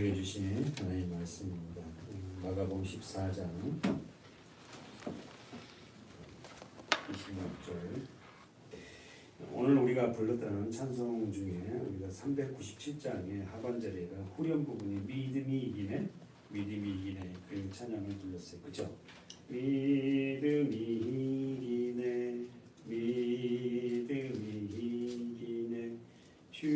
우리에게 주신 하나님의 말씀입니다. 마가복음 14장 26절. 오늘 우리가 불렀던 찬송 중에 우리가 397장의 하반절에가 후렴 부분이 믿음이 이기네, 믿음이 이기네 그 찬양을 불렀어요. 그렇죠? 믿음이 이기네, 믿음이 이기네, 주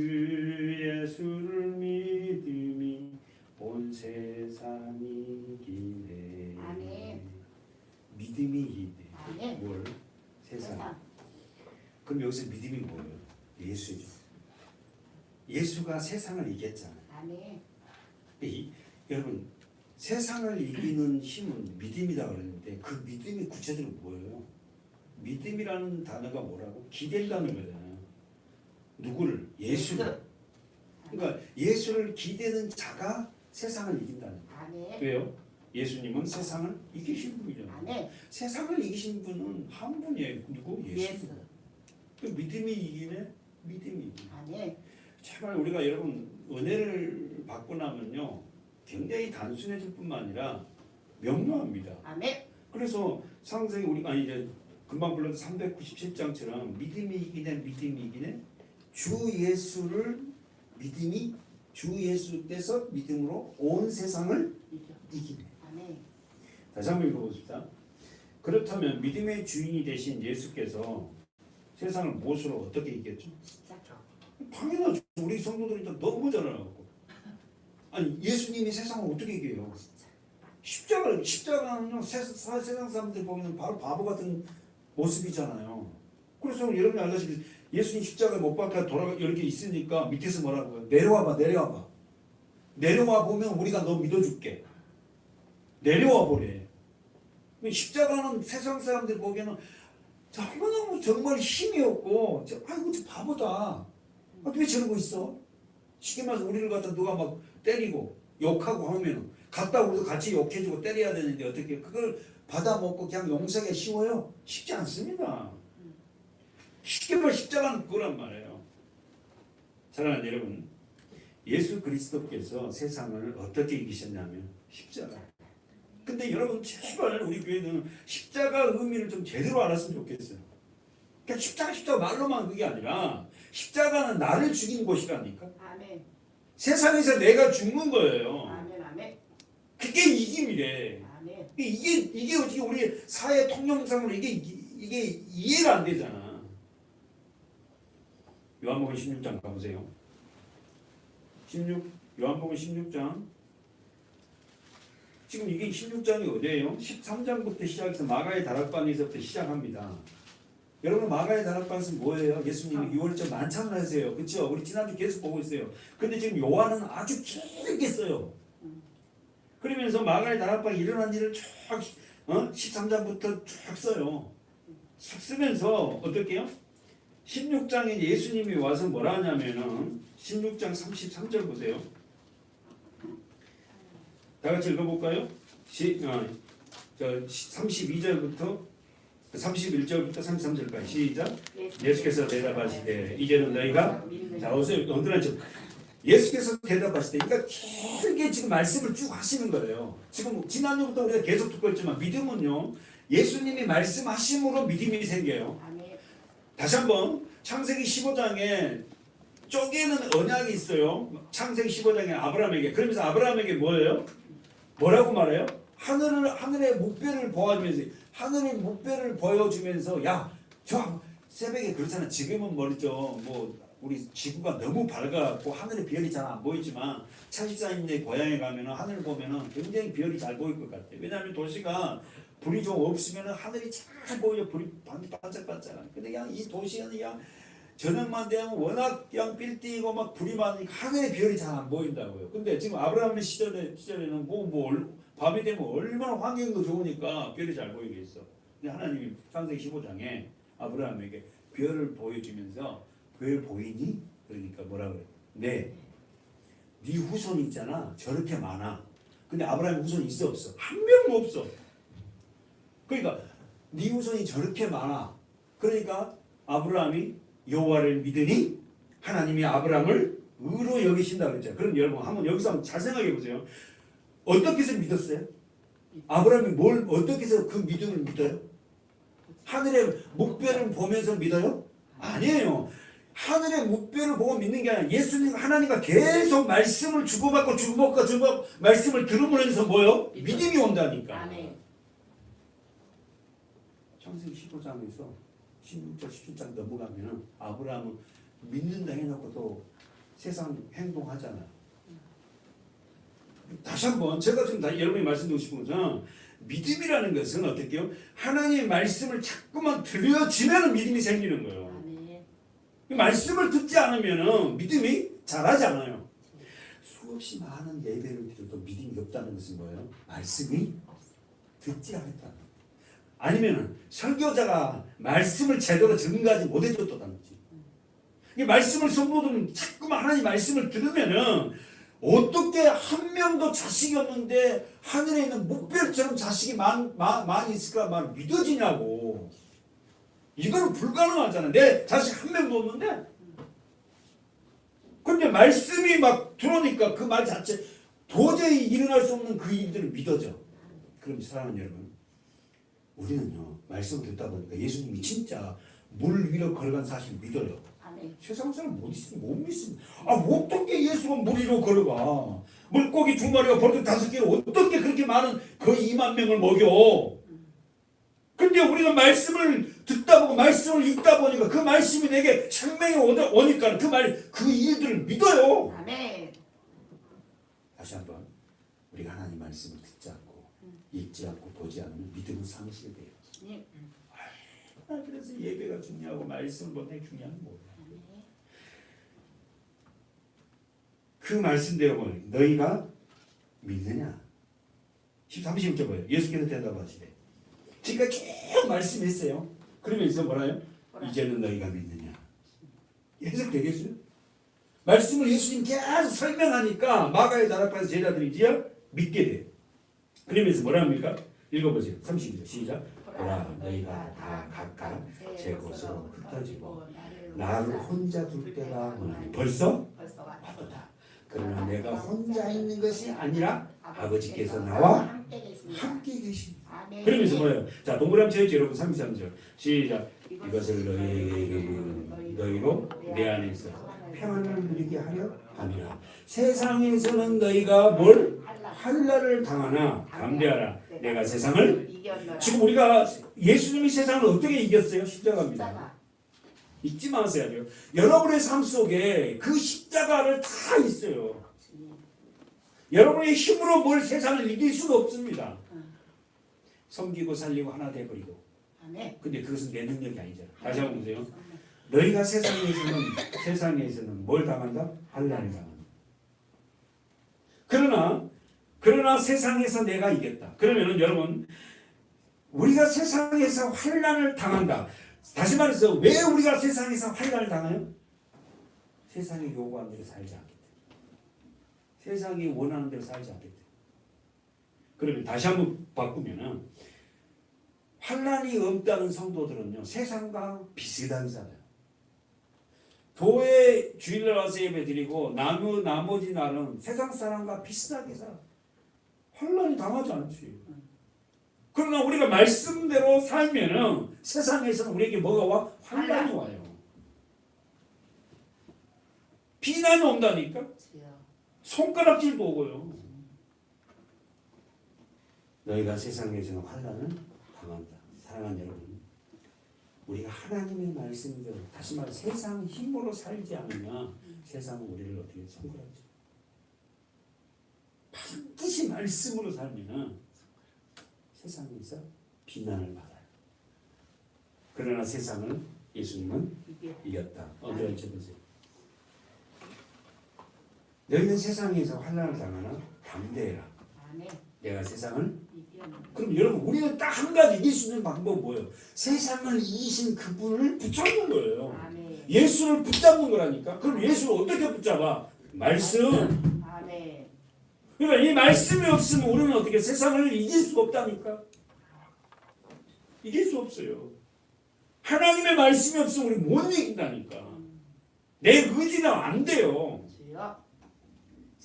예수를 믿음이 온 세상이 이기네. 아멘. 믿음이 이기네. 아멘. 뭘? 세상. 그럼 여기서 믿음이 뭐예요? 예수죠. 예수가 세상을 이겼잖아요. 아멘. 여러분, 세상을 이기는 힘은 믿음이다 그러는데 그 믿음이 구체적으로 뭐예요? 믿음이라는 단어가 뭐라고? 기댄다는 거잖아요. 누구를? 예수를. 그러니까 예수를 기대는 자가 세상을 이긴다는 거예요. 아멘. 왜요? 예수님은 세상을 이기신 분이잖아요. 아멘. 세상을 이기신 분은 한 분이에요. 누구? 예수. 그 믿음이 이기네? 믿음이 이기네. 아멘. 제발 우리가 여러분 은혜를 받고 나면요 굉장히 단순해질 뿐만 아니라 명료합니다. 아멘. 그래서 상세히 우리가 이제 금방 불렀던 397장처럼 믿음이 이기네, 믿음이 이기네. 주 예수를 믿음이 주 예수께서 믿음으로 온 세상을 이기네. 아멘. 다시 한번 읽어보십시다. 그렇다면 믿음의 주인이 되신 예수께서 세상을 무엇으로 어떻게 이겼죠? 십자가. 당연하죠. 우리 성도들이 너무 잘 알고. 아니 예수님이 세상을 어떻게 이겨요? 십자가는요 세상 사람들 보면 바로 바보 같은 모습이잖아요. 그래서 여러분이 알다시피 예수님 십자가에 못 박혀 돌아가 이렇게 있으니까 밑에서 뭐라고 해요? 내려와봐, 내려와봐. 내려와 보면 우리가 너 믿어줄게. 내려와 보래. 십자가는 세상 사람들 보기에는 너무너무 정말 힘이 없고 아이고 저 바보다. 왜 저러고 있어? 쉽게 말해서 우리를 갖다 누가 막 때리고 욕하고 하면 갔다 우리도 같이 욕해주고 때려야 되는데 어떻게 그걸 받아먹고 그냥 용서하기가 쉬워요? 쉽지 않습니다. 쉽게 말해 십자가는 그거란 말이에요. 사랑하는 여러분, 예수 그리스도께서 세상을 어떻게 이기셨냐면 십자가. 근데 여러분 제발 우리 교회는 십자가 의미를 좀 제대로 알았으면 좋겠어요. 그러니까 십자가 말로만 그게 아니라 십자가는 나를 죽인 것이라니까. 아멘. 세상에서 내가 죽는 거예요. 아멘. 아멘. 그게 이김이래. 아멘. 이게 어떻게 우리 사회 통념상으로 이게 이해가 안 되잖아. 요한복음 16장 가보세요. 요한복음 16장. 지금 이게 16장이 어디예요? 13장부터 시작해서 마가의 다락방에서부터 시작합니다. 여러분 마가의 다락방에서 뭐예요? 예수님이 6월절 만찬을 하세요. 그렇죠? 우리 지난주 계속 보고 있어요. 근데 지금 요한은 아주 길게 써요. 그러면서 마가의 다락방에 일어난 일을 쫙 13장부터 쫙 써요. 쫙 쓰면서 어떻게 해요? 16장에 예수님이 와서 뭐라 하냐면은 16장 33절 보세요. 다 같이 읽어볼까요? 32절부터 31절부터 33절까지 시작. 예수께서 대답하시되 이제는 너희가 자 오세요. 예수께서 대답하시되 그러니까 길게 지금 말씀을 쭉 하시는 거예요. 지금 지난주부터 우리가 계속 듣고 있지만 믿음은요 예수님이 말씀하심으로 믿음이 생겨요. 다시 한번 창세기 15장에 쪼개는 언약이 있어요. 창세기 15장에 아브라함에게. 그러면서 아브라함에게 뭐예요? 뭐라고 말해요? 하늘의 목배를 보여주면서 야, 저 새벽에 그렇잖아. 지금은 뭐죠? 뭐 우리 지구가 너무 밝아갖고 하늘에 별이 잘 안 보이지만 차식자인의 고향에 가면은 하늘 보면은 굉장히 별이 잘 보일 것 같아요. 왜냐하면 도시가 불이 좀 없으면은 하늘이 잘 보여. 불이 반짝반짝. 근데 그냥 이 도시는 그냥 저녁만 되면 워낙 그냥 빌딩이고 막 불이 많으니까 하늘에 별이 잘 안 보인다고요. 근데 지금 아브라함의 시절에는 밤이 되면 얼마나 환경도 좋으니까 별이 잘 보이게 있어. 근데 하나님이 창세기 15장에 아브라함에게 별을 보여주면서 별 보이니? 그러니까 뭐라 그래? 네 후손이 있잖아. 저렇게 많아. 근데 아브라함 후손이 있어 없어? 한 명도 없어. 그러니까 네 후손이 저렇게 많아. 그러니까 아브라함이 여호와를 믿으니 하나님이 아브라함을 의로 여기신다 그랬죠. 그럼 여러분 한번 여기서 한번 잘 생각해 보세요. 어떻게 해서 믿었어요? 아브라함이 뭘 어떻게 해서 그 믿음을 믿어요? 하늘의 목배를 보면서 믿어요? 아니에요. 하늘의 목배를 보고 믿는 게 아니라 예수님 하나님과 계속 말씀을 주고받고 말씀을 들으면서 뭐요? 믿음이 온다니까. 아멘. 창세기 15장에서 16장 17장 넘어가면 아브라함은 믿는다 해놓고도 세상 행동하잖아요. 다시 한번 제가 지금 여러분이 말씀드리고 싶은 거죠. 믿음이라는 것은 어떻게 해요? 하나님의 말씀을 자꾸만 들려지면 믿음이 생기는 거예요. 아멘. 말씀을 듣지 않으면 믿음이 자라지 않아요. 수없이 많은 예배를 드려도 믿음이 없다는 것은 뭐예요? 말씀이 듣지 않았다는 거예요. 아니면 설교자가 말씀을 제대로 전가하지 못해줬다는 거지. 이 말씀을 선보면 자꾸만 하나님 말씀을 들으면은 어떻게 한 명도 자식이 없는데 하늘에 있는 목별처럼 자식이 많이 있을까 말 믿어지냐고. 이거는 불가능하잖아. 내 자식 한 명도 없는데. 근데 말씀이 막 들어오니까 그 말 자체 도저히 일어날 수 없는 그 일들을 믿어져. 그럼 사랑하는 여러분, 우리는요 말씀을 듣다 보니까 예수님이 진짜 물 위로 걸어간 사실을 믿어요. 세상 사람 못 믿습니다. 어떻게 예수가 물 위로 걸어가? 물고기 2마리가 벌써 5개로 어떻게 그렇게 많은 거의 2만 명을 먹여? 근데 우리가 말씀을 듣다 보고 말씀을 읽다 보니까 그 말씀이 내게 생명이 오니까 그 일들을 믿어요. 아멘. 다시 한번 우리가 하나님 말씀을 듣지 않고 읽지 않고 보지 않으면 믿음은 상실돼요. 그래서 예배가 중요하고 말씀을 보는 게 중요한 거예요. 그 말씀대로 너희가 믿느냐? 30절 보여요. 예수께서 대답하시되 지금까지 쭉 말씀했어요. 그러면서 뭐라요? 이제는 너희가 믿느냐? 해석되겠어요? 말씀을 예수님 계속 설명하니까 마가의 다락방에서 제자들이 이제 믿게 돼. 그러면서 뭐라 합니까? 읽어보세요. 32절 시작. 보라 너희가 다 각각 제 곳으로 흩어지고 나를 혼자 둘 때가 오나니 벌써 왔도다. 그러나 내가 혼자 있는 것이 아니라 아버지께서 나와 함께 계십니다. 그러면서 뭐예요? 자 동그라미 쳐야지 여러분. 33절 시작. 이것을 너희에게 너희로 내 안에서 평안을 누리게 하려 함이라. 세상에서는 너희가 뭘 환난을 당하나 담대하라. 내가 세상을 지금 우리가 예수님이 세상을 어떻게 이겼어요? 십자가입니다. 잊지 마세요. 여러분의 삶 속에 그 십자가를 다 있어요. 여러분의 힘으로 뭘 세상을 이길 수가 없습니다. 섬기고 살리고 하나 돼버리고. 근데 그것은 내 능력이 아니잖아. 다시 한번 보세요. 너희가 세상에서는 뭘 당한다? 환난을 당한다. 그러나 세상에서 내가 이겼다. 그러면은 여러분 우리가 세상에서 환난을 당한다. 다시 말해서 왜 우리가 세상에서 환난을 당해요? 세상이 요구하는 대로 살지 않기 때문에. 세상이 원하는 대로 살지 않기 때문에. 그러면 다시 한번 바꾸면은 환난이 없다는 성도들은요 세상과 비슷하잖아요. 교회 주일날 와서 예배 드리고 나머지 날은 세상 사람과 비슷하게 살아. 환난이 당하지 않지. 그러나 우리가 말씀대로 살면은 세상에서는 우리에게 뭐가 와? 환난이 와요. 비난이 온다니까. 손가락질도 오고요. 너희가 세상에서는 환난을 당한다. 사랑하는 여러분, 우리가 하나님의 말씀대로 다시 말해 세상 힘으로 살지 않으면 세상은 우리를 어떻게 손가락질? 반드시 말씀으로 살면은 세상에서 비난을 받아요. 그러나 세상을 예수님은 이겼다. 어디로 쳐보세요. 너희는 세상에서 환난을 당하나 담대해라. 내가 세상을 그럼 여러분 우리는 딱 한 가지 이길 수 있는 방법은 뭐예요? 세상을 이기신 그분을 붙잡는 거예요. 예수를 붙잡는 거라니까. 그럼 예수를 어떻게 붙잡아? 말씀. 그러니까 이 말씀이 없으면 우리는 어떻게 세상을 이길 수 없다니까. 이길 수 없어요. 하나님의 말씀이 없으면 우리 못 이긴다니까. 내 의지는 안 돼요.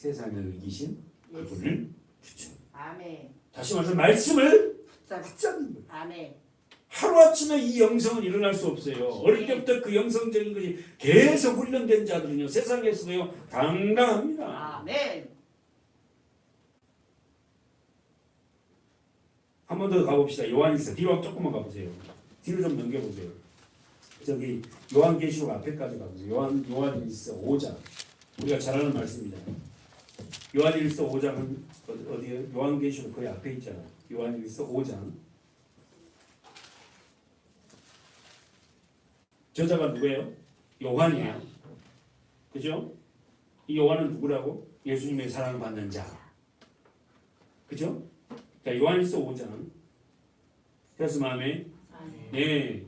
세상을 이기신 그분을 붙잡는. 아멘. 다시 말해서 말씀을 붙잡. 붙잡는 거예요. 아멘. 하루아침에 이 영성은 일어날 수 없어요. 어릴 때부터 그 영성적인 것이 계속 훈련된 자들은요, 세상에서도요 당당합니다. 아멘. 한 번 더 가봅시다. 요한일서 뒤로 조금만 가보세요. 뒤로 좀 넘겨보세요. 저기 요한계시록 앞에까지 가보세요. 요한일서 5장. 우리가 잘 아는 말씀입니다. 요한일서 5장은 어디에요? 요한계시록 거의 앞에 있잖아요. 요한일서 5장. 저자가 누구예요? 요한이에요. 그죠? 이 요한은 누구라고? 예수님의 사랑받는 자. 그죠? 자, 요한일서 5장. 그래서 마음에 네.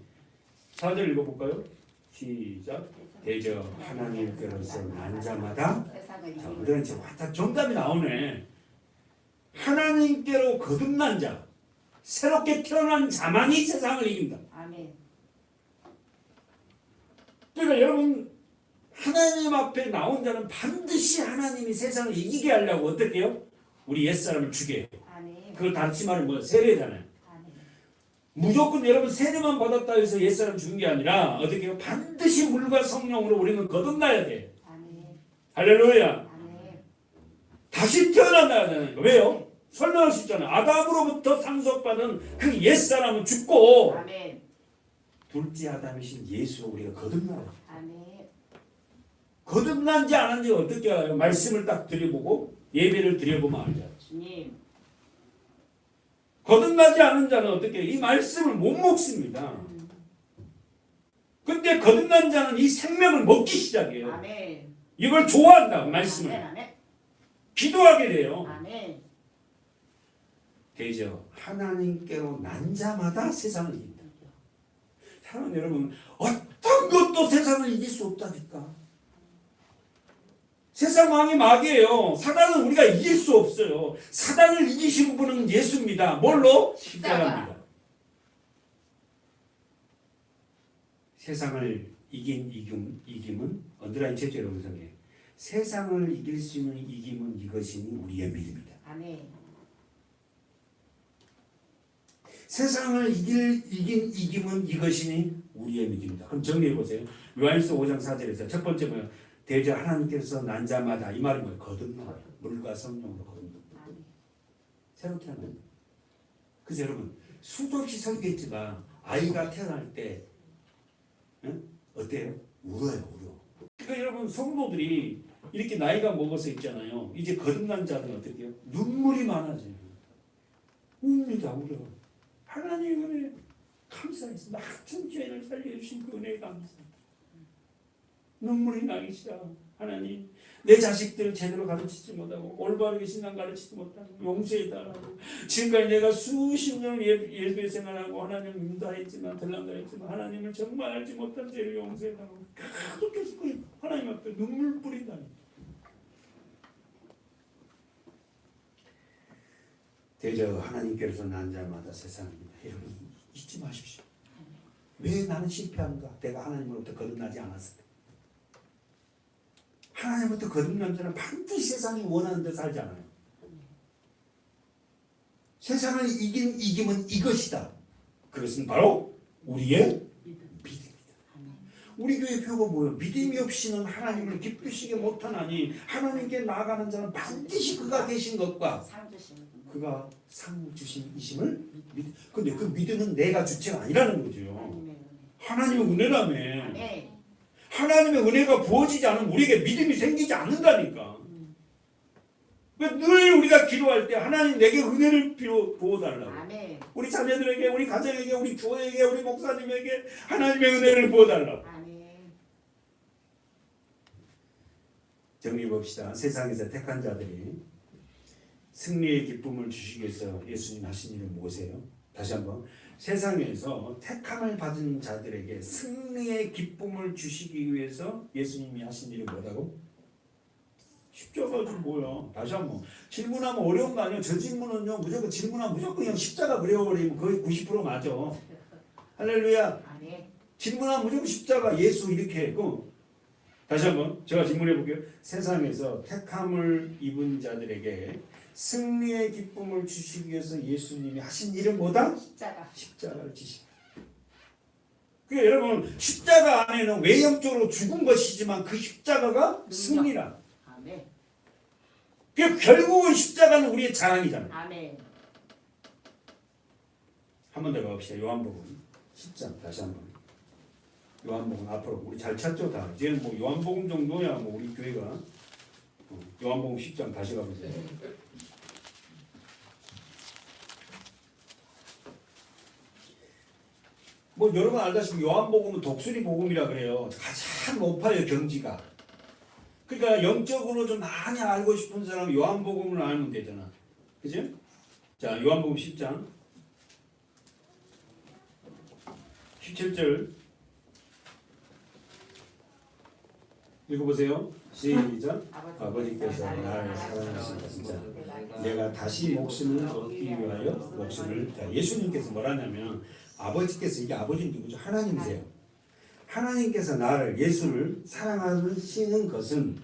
4절 읽어볼까요? 시작. 대저 하나님께로서 난 자마다. 세상을 자, 이기는 오늘은 지금 다 정답이 나오네. 하나님께로 거듭난 자, 새롭게 태어난 자만이 세상을 이긴다. 아멘. 그러니까 여러분, 하나님 앞에 나온 자는 반드시 하나님이 세상을 이기게 하려고 어떻게 해요? 우리 옛사람을 죽여요. 아멘. 그걸 다시 말하면 뭐 세례잖아요. 아멘. 무조건 여러분 세례만 받았다 해서 옛사람 죽은 게 아니라 어떻게 해요? 반드시 물과 성령으로 우리는 거듭나야 돼. 아멘. 할렐루야. 아멘. 다시 태어나야 되는 거. 왜요? 설명할 수 있잖아요. 아담으로부터 상속받은 그 옛사람은 죽고 아멘. 둘째 아담이신 예수 우리가 거듭나요. 아멘. 거듭난지 안 한지 어떻게 알아요? 말씀을 딱 드려보고 예배를 드려보면 알죠. 주님. 거듭나지 않은 자는 어떻게 해요? 이 말씀을 못 먹습니다. 근데 거듭난 자는 이 생명을 먹기 시작해요. 아멘. 이걸 좋아한다고 말씀을. 아멘. 기도하게 돼요. 아멘. 되죠. 하나님께로 난 자마다 세상을 이긴다. 사랑하는 여러분, 어떤 것도 세상을 이길 수 없다니까. 세상 왕이 마귀예요. 사단은 우리가 이길 수 없어요. 사단을 이기신 분은 예수입니다. 뭘로? 십자가입니다. 세상을 이긴 이김은 언더라인 챕터로 음성해. 세상을 이길 수 있는 이김은 이것이니 우리의 믿음이다. 아멘. 세상을 이긴 이김은 이것이니 우리의 믿음이다. 그럼 정리해 보세요. 요한일서 5장 4절에서 첫 번째 뭐예요? 대저 하나님께서 난 자마다 이 말이 뭐예요? 거듭나요. 물과 성령으로 거듭나. 새로 태어난다. 그래서 여러분 수도 없이 설계했지만 아이가 태어날 때 어때요? 울어요, 울어. 그러니까 여러분 성도들이 이렇게 나이가 먹어서 있잖아요. 이제 거듭난 자들은 어떻게 해요? 눈물이 많아져요. 웁니다, 울어. 하나님 은혜 감사해서 나 같은 죄를 살려주신 그 은혜 감사합니다. 눈물이 나기 시작. 하나님 내 자식들을 제대로 가르치지 못하고 올바르게 신앙 가르치지 못하고 용서해달라고 지금까지 내가 수십 년 예배 생활하고 하나님을 인도했지만 들랑거렸지만 하나님을 정말 알지 못한 죄를 용서해달라고 계속 하나님 앞에 눈물 뿌린다니. 대저 하나님께서 난 자마다 세상입니다. 여러분 잊지 마십시오. 왜 나는 실패한가? 내가 하나님으로부터 거듭나지 않았을까? 하나님부터 거듭난 자는 반드시 세상이 원하는 대로 살지 않아요. 세상을 이긴 이김은 이것이다. 그것은 바로 우리의 믿음이다. 우리 교회 표가 뭐예요? 믿음이 없이는 하나님을 기쁘시게 못하나니 하나님께 나아가는 자는 반드시 그가 계신 것과 상 주시는 분. 그가 상 주신 이심을 믿. 근데 그 믿음은 내가 주체가 아니라는 거죠. 하나님의 은혜. 하나님의 은혜라며. 아멘. 하나님의 은혜가 부어지지 않으면 우리에게 믿음이 생기지 않는다니까. 늘 우리가 기도할 때 하나님 내게 은혜를 부어달라고. 아멘. 우리 자녀들에게, 우리 가정에게, 우리 교회에게, 우리 목사님에게 하나님의 은혜를 부어달라고. 아멘. 정리해 봅시다. 세상에서 택한 자들이 승리의 기쁨을 주시기 위해서 예수님 하신 일은 무엇이에요? 다시 한번. 세상에서 택함을 받은 자들에게 승리의 기쁨을 주시기 위해서 예수님이 하신 일이 뭐라고? 십자가지 뭐야? 다시 한번 질문하면 어려운 거 아니에요? 저 질문은요 무조건 질문하면 무조건 그냥 십자가 그려버리면 거의 90% 맞아. 할렐루야. 아멘. 질문하면 무조건 십자가 예수 이렇게 그 다시 한번 제가 질문해 볼게요. 세상에서 택함을 입은 자들에게 승리의 기쁨을 주시기 위해서 예수님이 하신 일은 뭐다? 십자가를 지신. 그러니까 여러분 십자가 안에는 외형적으로 죽은 것이지만 그 십자가가 승리라. 아멘. 그 결국은 십자가는 우리의 자랑이잖아요. 아멘. 한 번 더 가봅시다. 요한복음 10장 다시 한번. 요한복음 앞으로 우리 잘 찾죠 다. 이제는 뭐 요한복음 정도야 뭐 우리 교회가 요한복음 10장 다시 가보세요. 뭐 여러분 알다시피 요한복음은 독수리 복음이라 그래요. 가장 높아요 경지가. 그러니까 영적으로 좀 많이 알고 싶은 사람은 요한복음을 알면 되잖아. 그죠? 자 요한복음 10장 17절 읽어보세요. 시작. 아버지께서 나를 사랑하신다. 진짜 내가 다시 목숨을 얻기 위하여 목숨을. 자, 예수님께서 뭐라냐면 아버지께서, 이게 아버지 누구죠? 하나님이세요. 하나님께서 나를, 예수를 사랑하시는 것은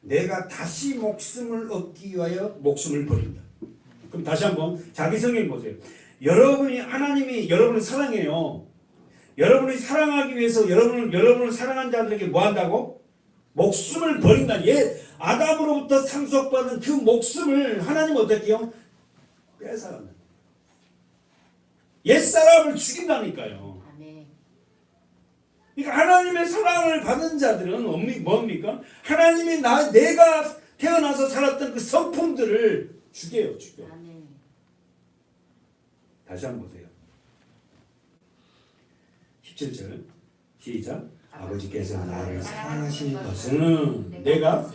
내가 다시 목숨을 얻기 위하여 목숨을 버린다. 그럼 다시 한번 자기 성경 보세요. 여러분이, 하나님이 여러분을 사랑해요. 여러분이 사랑하기 위해서 여러분을 사랑한 자들에게 뭐 한다고? 목숨을 버린다. 아담으로부터 상속받은 그 목숨을 하나님 어떻게 해요? 뺏어간다. 옛사람을 죽인다니까요. 아멘. 그러니까 하나님의 사랑을 받은 자들은 뭡니까? 하나님이 내가 태어나서 살았던 그 성품들을 죽여요. 아멘. 다시 한번 보세요. 17절 시작. 아버지께서 나를 사랑하신 것은 내가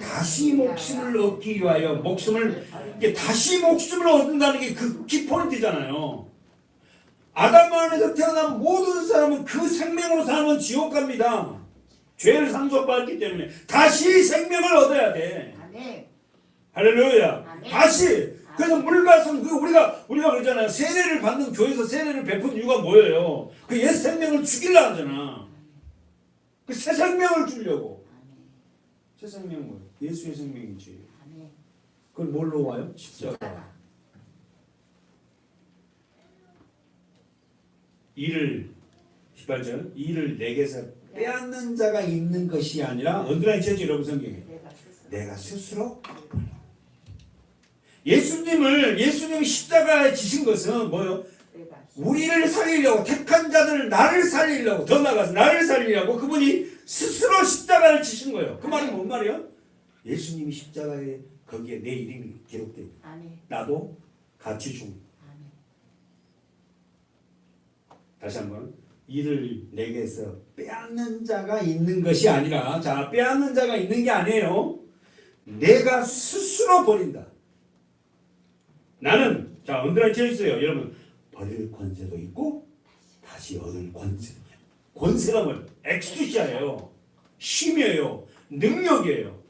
다시 목숨을 얻기 위하여 다시 목숨을 얻는다는 게 그 키포인트잖아요. 아담 안에서 태어난 모든 사람은 그 생명으로 살면 지옥 갑니다. 죄를 상속받았기 때문에 다시 생명을 얻어야 돼. 아멘. 할렐루야. 아멘. 다시. 그래서 물과 성, 우리가 그러잖아요. 세례를 받는 교회에서 세례를 베푼 이유가 뭐예요? 그 옛 생명을 죽이려 하잖아. 그 새 생명을 주려고. 새 생명은 뭐예요? 예수의 생명이지. 그걸 뭘로 와요? 십자가. 이를 18절 이를 내게서 빼앗는 자가 있는 것이 아니라 언더라인 쳐야지 여러분 성경에. 내가 스스로. 예수님이 십자가에 지신 것은 뭐예요? 우리를 살리려고, 택한 자들을 나를 살리려고, 더 나아가서 나를 살리려고 그분이 스스로 십자가를 지신 거예요. 그 말이 뭔 말이에요? 예수님이 십자가에 거기에 내 이름이 기록돼 있고 나도 같이 죽는. 다시 한번 이를 내게서 빼앗는 자가 있는 것이 아니라, 자, 빼앗는 자가 있는 게 아니에요. 내가 스스로 버린다. 나는, 자, 언더라인 쳐 있어요. 여러분, 버릴 권세도 있고 다시 얻을 권세도 있고. 권세가 뭐예요? 엑스투시아예요. 힘이에요. 능력이에요.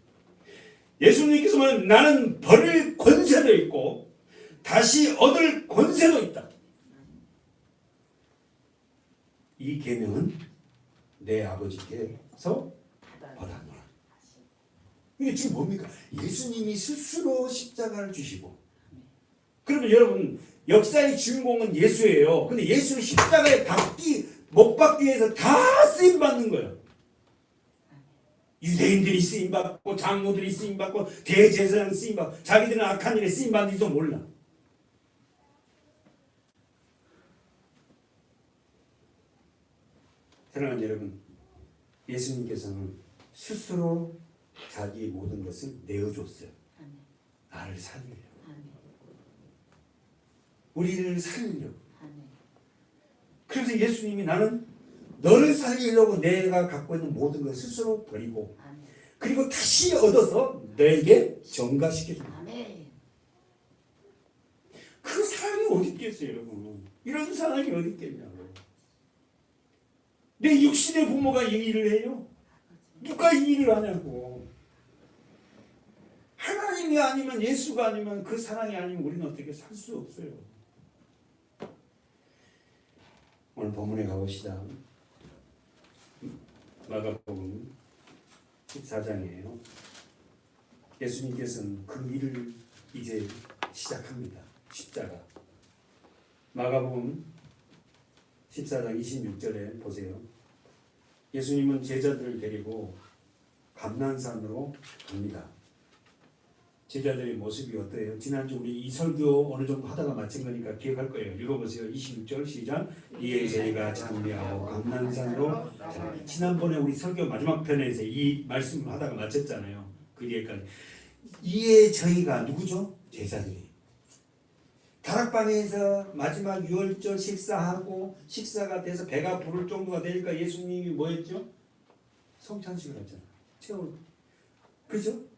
예수님께서 말하는 나는 버릴 권세도 있고 다시 얻을 권세도 있다. 이 계명은 내 아버지께서 받았노라. 이게 지금 뭡니까? 예수님이 스스로 십자가를 주시고, 그러면 여러분 역사의 주인공은 예수예요. 근데 예수는 십자가에 못 박기 위해서 다 쓰임 받는 거예요. 유대인들이 쓰임 받고 장로들이 쓰임 받고 대제사장 쓰임 받고 자기들은 악한 일에 쓰임 받는지도 몰라. 사랑하는 여러분, 예수님께서는 스스로 자기 모든 것을 내어줬어요. 나를 살리려고. 우리를 살리려고. 그래서 예수님이 나는 너를 살리려고 내가 갖고 있는 모든 것을 스스로 버리고 그리고 다시 얻어서 너에게 전가시켜줍니다. 그 사랑이 어디 있겠어요, 여러분? 이런 사랑이 어디 있겠냐고. 내 육신의 부모가 이 일을 해요? 누가 이 일을 하냐고. 하나님이 아니면, 예수가 아니면, 그 사랑이 아니면 우리는 어떻게 살 수 없어요. 오늘 본문에 가봅시다. 마가복음 14장이에요. 예수님께서는 그 일을 이제 시작합니다. 십자가. 마가복음 14장 26절에 보세요. 예수님은 제자들을 데리고 감난산으로 갑니다. 제자들의 모습이 어때요? 지난주 우리 이 설교 어느 정도 하다가 마친 거니까 기억할 거예요. 읽어보세요. 26절 시작. 이에 저희가 장례하고 감난산으로 가자. 지난번에 우리 설교 마지막 편에서 이 말씀을 하다가 마쳤잖아요. 그 뒤에까지. 이에 저희가 누구죠? 제자들이. 다락방에서 마지막 유월절 식사하고 식사가 돼서 배가 부를 정도가 되니까 예수님이 뭐 했죠? 성찬식을 했잖아요. 채울. 그죠?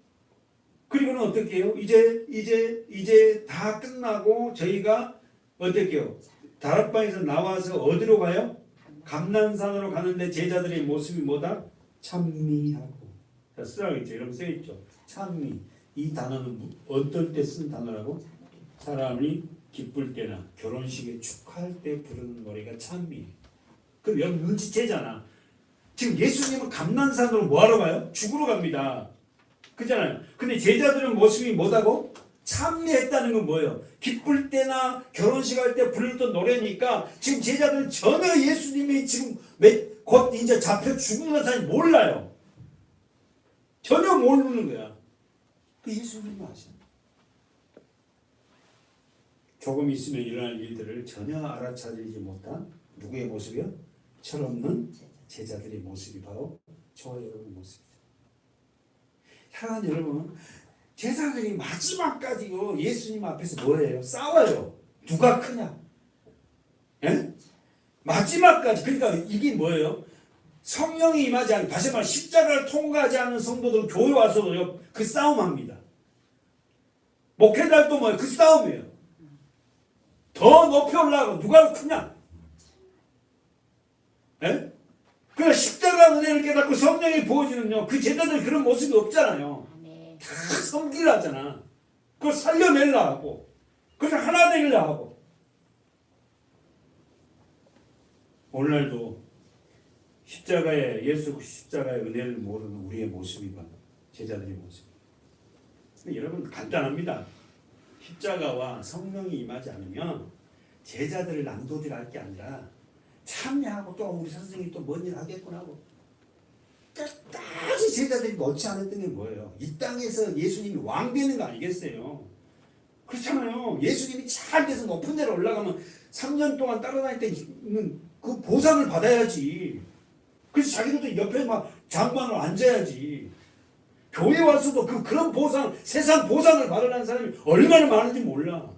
그리고는 어떻게 해요? 이제 다 끝나고 저희가 어떻게 해요? 다락방에서 나와서 어디로 가요? 감난산으로 가는데 제자들의 모습이 뭐다? 찬미하고. 자, 쓰라고 있죠. 이러면 써있죠. 찬미. 이 단어는 어떨 때 쓴 단어라고? 사람이 기쁠 때나 결혼식에 축하할 때 부르는 노래가 찬미. 그럼 여러분 눈치채잖아. 지금 예수님은 감난산으로 뭐하러 가요? 죽으러 갑니다. 그잖아요. 근데 제자들은 모습이 뭐다고? 찬미했다는 건 뭐예요? 기쁠 때나 결혼식 할 때 부르던 노래니까 지금 제자들은 전혀 예수님이 지금 곧 이제 잡혀 죽는 사람이 몰라요. 전혀 모르는 거야. 그 예수님은 아시죠? 조금 있으면 일어날 일들을 전혀 알아차리지 못한 누구의 모습이요? 철없는 제자들의 모습이 바로 저와 여러분의 모습이죠. 사랑하는 여러분, 제자들이 마지막까지요 예수님 앞에서 뭐예요? 싸워요. 누가 크냐? 예? 마지막까지. 그러니까 이게 뭐예요? 성령이 임하지 않은, 다시 말해 십자가를 통과하지 않은 성도들은 교회 와서도요 그 싸움합니다. 목회자도 뭐예요? 그 싸움이에요. 더 높이 올라가고 누가 크냐? 예? 그러니까 십자가 은혜를 깨닫고 성령이 부어지는요 그 제자들 그런 모습이 없잖아요. 다 섬기려 하잖아. 그걸 살려내려 하고 그걸 하나 되려 하고. 오늘날도 예수 십자가의 은혜를 모르는 우리의 모습이 바로 제자들의 모습. 여러분 간단합니다. 십자가와 성령이 임하지 않으면 제자들을 난도질할 게 아니라 참여하고 또 우리 선생님이 또 뭔 일 하겠구나 하고 끝까지 제자들이 놓지 않았던 게 뭐예요? 이 땅에서 예수님이 왕 되는 거 아니겠어요? 그렇잖아요. 예수님이 잘 돼서 높은 데로 올라가면 3년 동안 따라다닐 때는 그 보상을 받아야지. 그래서 자기들도 옆에 막 장관으로 앉아야지. 교회 와서도 그런 보상, 세상 보상을 받으라는 사람이 얼마나 많은지 몰라.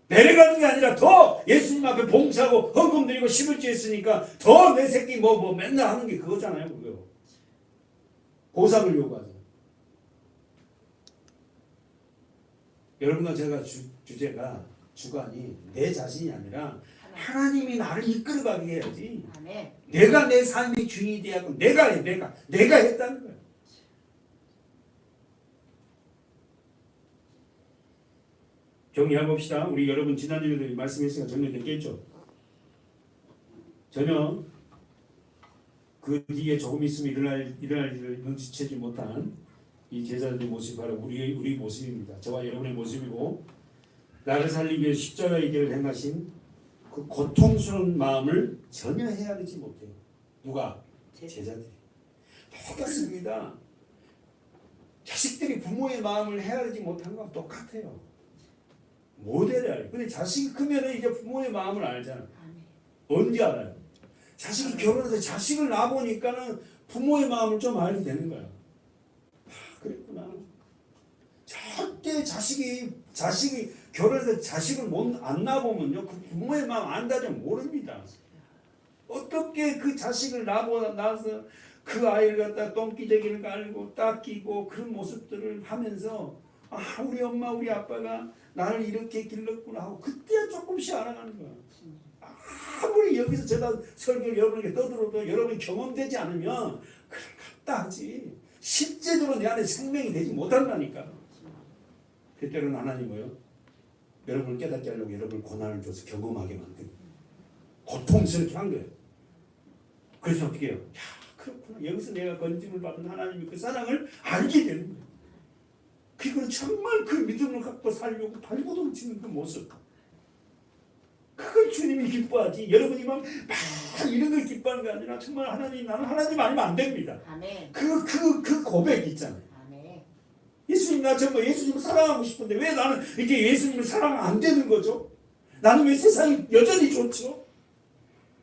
내려가는 게 아니라 더 예수님 앞에 봉사하고 헌금 드리고 십을지 했으니까 더 내 새끼 뭐 맨날 하는 게 그거잖아요. 그거. 보상을 요구하죠. 여러분과 제가 주관이 내 자신이 아니라 하나님이 나를 이끌어가게 해야지. 내가 내 삶의 주인이 되고 내가 했다는 거예요. 정리해봅시다. 우리 여러분 지난주에도 말씀했으니까 정리됐겠죠. 전혀 그 뒤에 조금 있으면 일어날 일을 눈치채지 못한 이 제자들의 모습이 바로 우리 모습입니다. 저와 여러분의 모습이고 나를 살리기 위해 십자가의 길을 행하신 그 고통스러운 마음을 전혀 헤아리지 못해요. 누가? 제자들이. 똑같습니다. 자식들이 부모의 마음을 헤아리지 못한 건 똑같아요. 모델이 알아요. 근데 자식이 크면 이제 부모의 마음을 알잖아. 언제 알아요? 자식이 결혼해서 자식을 낳아보니까는 부모의 마음을 좀 알게 되는 거야. 그랬구나. 절대 자식이 결혼해서 자식을 안 낳아보면요 그 부모의 마음 안다지 모릅니다. 어떻게 그 자식을 낳아서 그 아이를 갖다 똥기저귀를 깔고 닦이고 그런 모습들을 하면서 우리 엄마 우리 아빠가 나를 이렇게 길렀구나 하고 그때 조금씩 알아가는 거야. 아무리 여기서 제가 설교를 여러분에게 떠들어도 여러분이 경험되지 않으면 그걸 갖다 하지. 실제적으로 내 안에 생명이 되지 못한다니까. 그때로는 하나님 뭐요? 여러분을 깨닫게 하려고 여러분을 고난을 줘서 경험하게 만들고 고통스럽게 한 거예요. 그래서 어떻게 해요? 그렇구나. 여기서 내가 건짐을 받은 하나님의 그 사랑을 알게 되는 거예요. 그리고 정말 그 믿음을 갖고 살려고 발고 넘치는 그 모습. 그걸 주님이 기뻐하지. 여러분이 막 이런 걸 기뻐하는 게 아니라 정말 하나님, 나는 하나님 아니면 안 됩니다. 아멘. 그 고백 있잖아요. 아멘. 예수님, 나 정말 예수님을 사랑하고 싶은데 왜 나는 이렇게 예수님을 사랑 안 되는 거죠? 나는 왜 세상이 여전히 좋죠?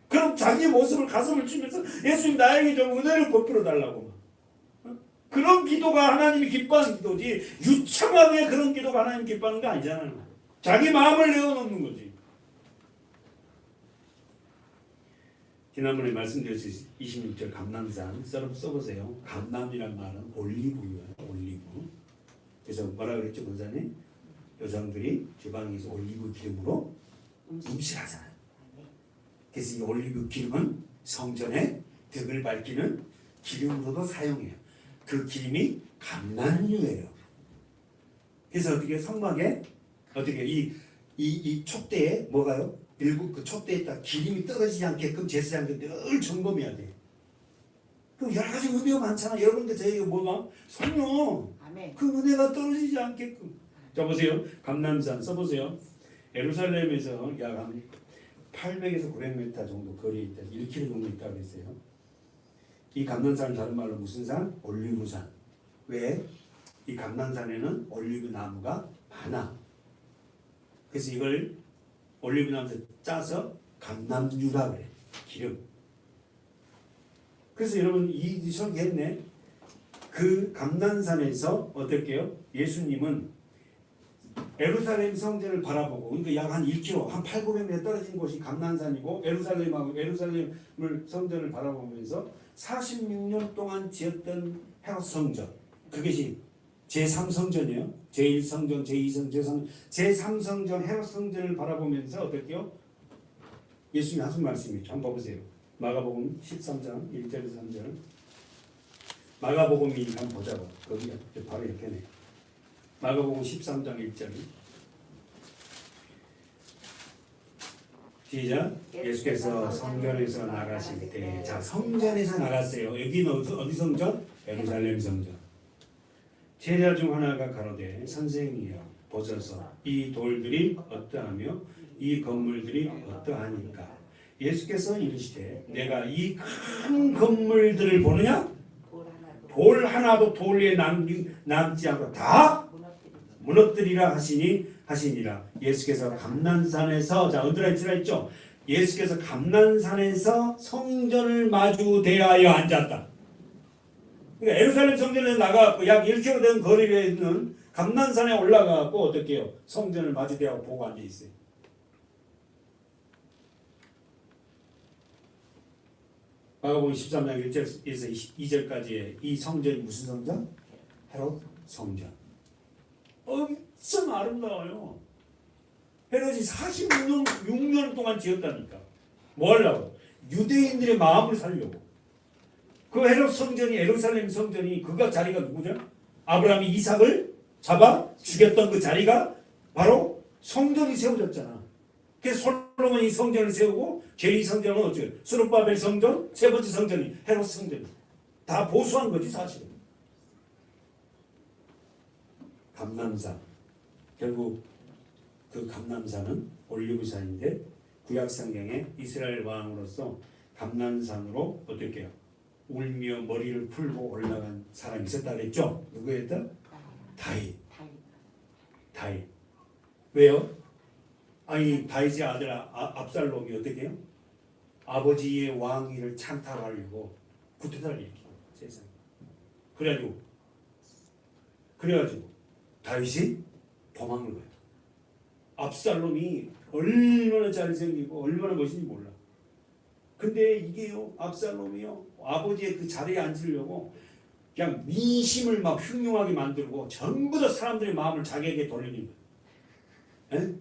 그럼 자기의 모습을 가슴을 치면서 예수님 나에게 좀 은혜를 베풀어 달라고. 그런 기도가 하나님이 기뻐하는 기도지 유창하게 그런 기도가 하나님 기뻐하는 거 아니잖아요. 자기 마음을 내어놓는 거지. 지난번에 말씀드렸듯이 26절 감람산 써보세요. 감람이란 말은 올리브유예요. 올리브. 그래서 뭐라 그랬죠, 권사님? 여성들이 주방에서 올리브 기름으로 음식하잖아요. 그래서 이 올리브 기름은 성전의 덕을 밝히는 기름으로도 사용해요. 그 기름이 감람유예요. 그래서 어떻게 성막에 어떻게 이 촛대에 뭐가요? 일부 그 촛대에 딱 기름이 떨어지지 않게끔 제사장들 늘 점검해야 돼. 그럼 여러 가지 은혜가 많잖아. 여러분들 저희가 뭐가 성령 아멘. 그 은혜가 떨어지지 않게끔. 자 보세요. 감람산 써보세요. 예루살렘에서 약 한 800에서 900m 정도 거리에 있다. 1km 정도 있다고 했어요. 이 감람산은 다른 말로 무슨 산? 올리브산. 왜? 이 감람산에는 올리브 나무가 많아. 그래서 이걸 올리브 나무에서 짜서 감람유라 그래. 기름. 그래서 여러분 이 설계했네. 그 감람산에서 어떨게요? 예수님은 예루살렘 성전을 바라보고, 그러니까 약 한 1km, 한 800m 떨어진 곳이 감람산이고 예루살렘을 성전을 바라보면서 46년 동안 지었던 헤롯 성전, 그것이 제3성전이에요. 제1성전, 제2성전, 제3성전 헤롯 성전을 바라보면서 어떨게요? 예수님이 하신 말씀이 있죠. 한번 보세요. 마가복음 13장 1절에서 3절. 마가복음이 한번 보자고. 거기 바로 옆에네. 마가복음 13장 1절. 시작. 예수께서 성전에서 나가실 때, 자 성전에서 나갔어요. 여기는 어디 성전? 예루살렘 성전. 제자 중 하나가 가로되 선생이여 보소서 이 돌들이 어떠하며 이 건물들이 어떠하니까. 예수께서 이르시되 내가 이 큰 건물들을 보느냐? 돌 하나도 돌 위에 남지 않고 다 무너뜨리라 하시니라. 예수께서 감람산에서, 자 어디라 했죠? 예수께서 감람산에서 성전을 마주 대하여 앉았다. 그러니까 예루살렘 성전에 나가고 약 1km 된 거리에 있는 감람산에 올라가고 어떻게 해요? 성전을 마주 대하고 보고 앉아 있어요. 마가복음 13장 1절에서 2절까지의 이 성전이 무슨 성전? 헤롯 성전. 엄청 아름다워요. 헤롯이 46년 동안 지었다니까. 뭐 하려고? 유대인들의 마음을 살려고. 그 헤롯 성전이, 예루살렘 성전이, 그가 자리가 누구죠? 아브라함이 이삭을 잡아 죽였던 그 자리가 바로 성전이 세워졌잖아. 그래서 솔로몬이 성전을 세우고 제2성전은 어떻게? 스룹바벨 성전, 세 번째 성전이 헤롯 성전이. 다 보수한 거지 사실은. 감람산. 결국 그 감람산은 올리브산인데 구약성경에 이스라엘 왕으로서 감람산으로 어떻게 해요? 울며 머리를 풀고 올라간 사람이 있었다 그랬죠? 누구였다? 다윗. 다윗. 왜요? 아니 다윗의 아들 압살롬이 어떻게 해요? 아버지의 왕위를 찬탈하려고 구태타를 일으키고 세상에. 그래가지고 다윗이 도망을 가요. 압살롬이 얼마나 잘생기고 얼마나 멋있는지 몰라. 근데 이게요, 압살롬이요, 아버지의 그 자리에 앉으려고 그냥 민심을 막 흉흉하게 만들고 전부 다 사람들의 마음을 자기에게 돌리는 거예요. 에?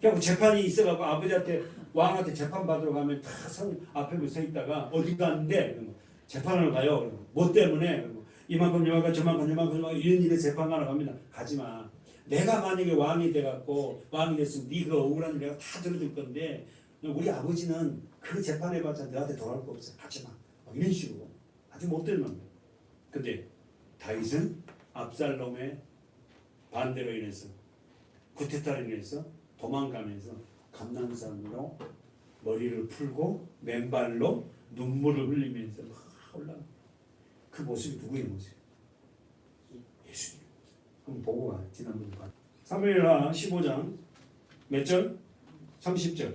그냥 재판이 있어가지고 아버지한테, 왕한테 재판 받으러 가면 다 성 앞에 서 있다가 어디 갔는데 재판을 가요. 뭐 때문에? 이만큼 저만큼 이런 일에 재판하러 갑니다. 가지마. 내가 만약에 왕이 돼갖고 왕이 됐으면 네가 억울한 일 내가 다 들어줄 건데 우리 아버지는 그 재판해봤자 너한테 돌아올 거 없어. 가지마. 이런 식으로 아주 못된 놈이에요. 근데 다윗은 압살롬의 반대로 인해서 구테타로 인해서 도망가면서 감난산으로 머리를 풀고 맨발로 눈물을 흘리면서 막 올라가. 그 모습이 누구의 모습이에요? 예수님의 모습. 한번 보고 가. 지난번에 봐. 사무엘하 15장 몇 절? 30절.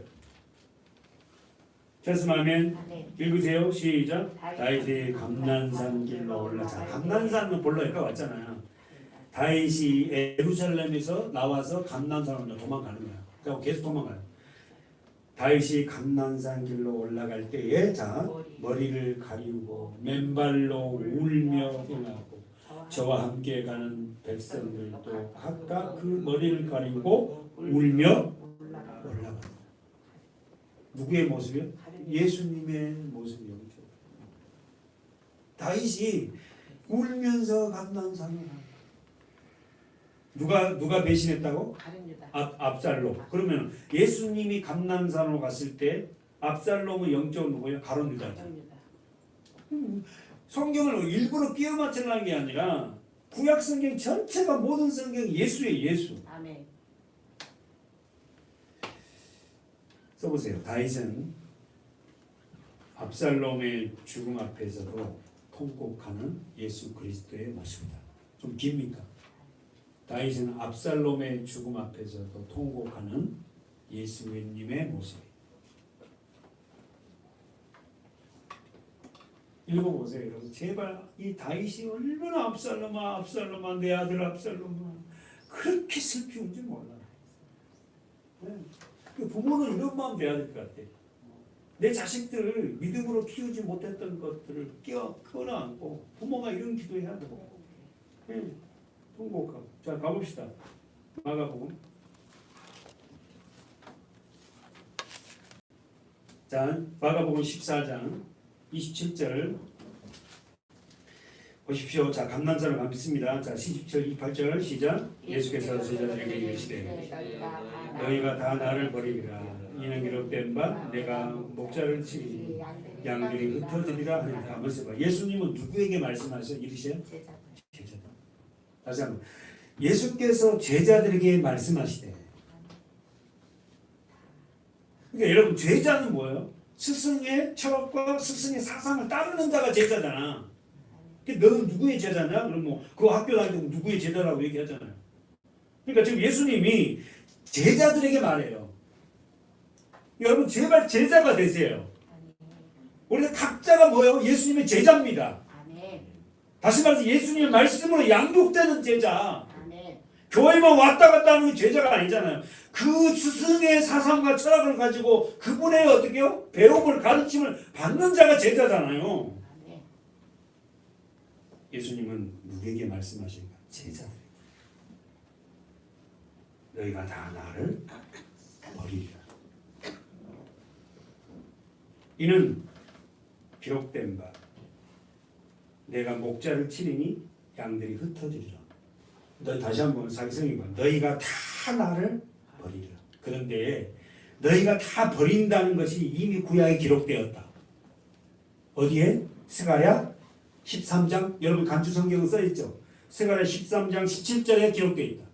말씀하면 읽으세요. 시작. 다윗이 감난산 길로 올라가. 감난산은 본래 여기가 왔잖아요. 다윗이 예루살렘에서 나와서 감난산으로 도망가는 거야. 그러니까 계속 도망가요. 다윗이 감난산 길로 올라갈 때에 자 머리를 가리우고 맨발로 울며 행하고 저와 함께 가는 백성들도 각각 그 머리를 가리우고 울며 올라가. 누구의 모습이요? 예수님의 모습이요. 다윗이 울면서 감난산을 가. 누가 배신했다고? 압살롬. 그러면 예수님이 감난산으로 갔을 때 압살롬의 영적은 누구예요? 가룟 유다죠. 성경을 일부러 끼워 맞추려는 게 아니라 구약 성경 전체가 모든 성경이 예수예요. 예수. 아멘. 써보세요. 다윗은 압살롬의 죽음 앞에서도 통곡하는 예수 그리스도의 모습이다. 좀 깁니까? 다윗은 압살롬의 죽음 앞에서도 통곡하는 예수님의 모습이에요. 읽어보세요. 여러분. 제발 이 다윗이 얼마나 압살롬아 내 아들 압살롬아 그렇게 슬피 운지 몰라. 네. 부모는 이런 마음 돼야 될 것 같아. 내 자식들을 믿음으로 키우지 못했던 것들을 끌어안고 부모가 이런 기도해야 되고. 네. 통곡하고. 자, 가봅시다. 마가복음. 자, 마가복음 14장 27절 보십시오. 자, 감난산을 가겠습니다. 자, 17, 28절 시작. 예수께서 제자들에게 이르시되 너희가 다 나를 버리리라. 이는 기록된 바 내가 목자를 치니 양들이 흩어지리라 하니까. 하면서 봐. 예수님은 누구에게 말씀하셔? 이르셔? 제자들. 다시 한번. 예수께서 제자들에게 말씀하시되. 그러니까 여러분 제자는 뭐예요? 스승의 철학과 스승의 사상을 따르는 자가 제자잖아. 그러니까 너는 누구의 제자냐? 그럼 뭐 그 학교 다니고 누구의 제자라고 얘기하잖아요. 그러니까 지금 예수님이 제자들에게 말해요. 여러분 제발 제자가 되세요. 우리가 각자가 뭐예요? 예수님의 제자입니다. 다시 말해서 예수님의 말씀으로 양육되는 제자. 교회만 왔다 갔다 하는 게 제자가 아니잖아요. 그 스승의 사상과 철학을 가지고 그분의 어떻게요? 배움을 가르침을 받는 자가 제자잖아요. 예수님은 누구에게 말씀하십니까? 제자들. 너희가 다 나를 버리리라. 이는 기록된 바 내가 목자를 치리니 양들이 흩어지리라. 너 다시 한번 사기성이 봐. 너희가 다 나를 버리리라. 그런데 너희가 다 버린다는 것이 이미 구약에 기록되었다. 어디에? 스가랴 13장. 여러분 간주 성경은 써있죠. 스가랴 13장 17절에 기록되어 있다.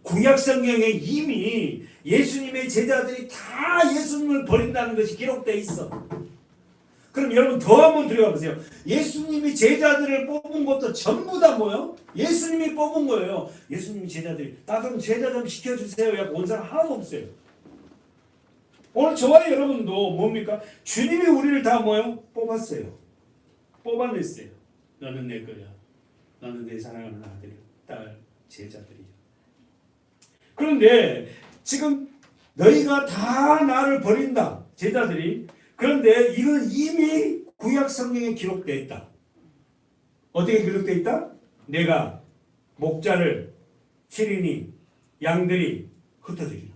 구약 성경에 이미 예수님의 제자들이 다 예수님을 버린다는 것이 기록되어 있어. 그럼 여러분 더 한번 들어가 보세요. 예수님이 제자들을 뽑은 것도 전부 다 뭐예요? 예수님이 뽑은 거예요. 예수님이 제자들이 나 그럼 제자 좀 시켜주세요. 약간 온 사람 하나도 없어요. 오늘 저와 여러분도 뭡니까? 주님이 우리를 다 뭐예요? 뽑았어요. 뽑아냈어요. 너는 내 거야. 너는 내 사랑하는 아들, 딸, 제자들이야. 그런데 지금 너희가 다 나를 버린다. 제자들이. 그런데 이건 이미 구약 성경에 기록되어 있다. 어떻게 기록되어 있다? 내가 목자를 치리니 양들이 흩어지리라.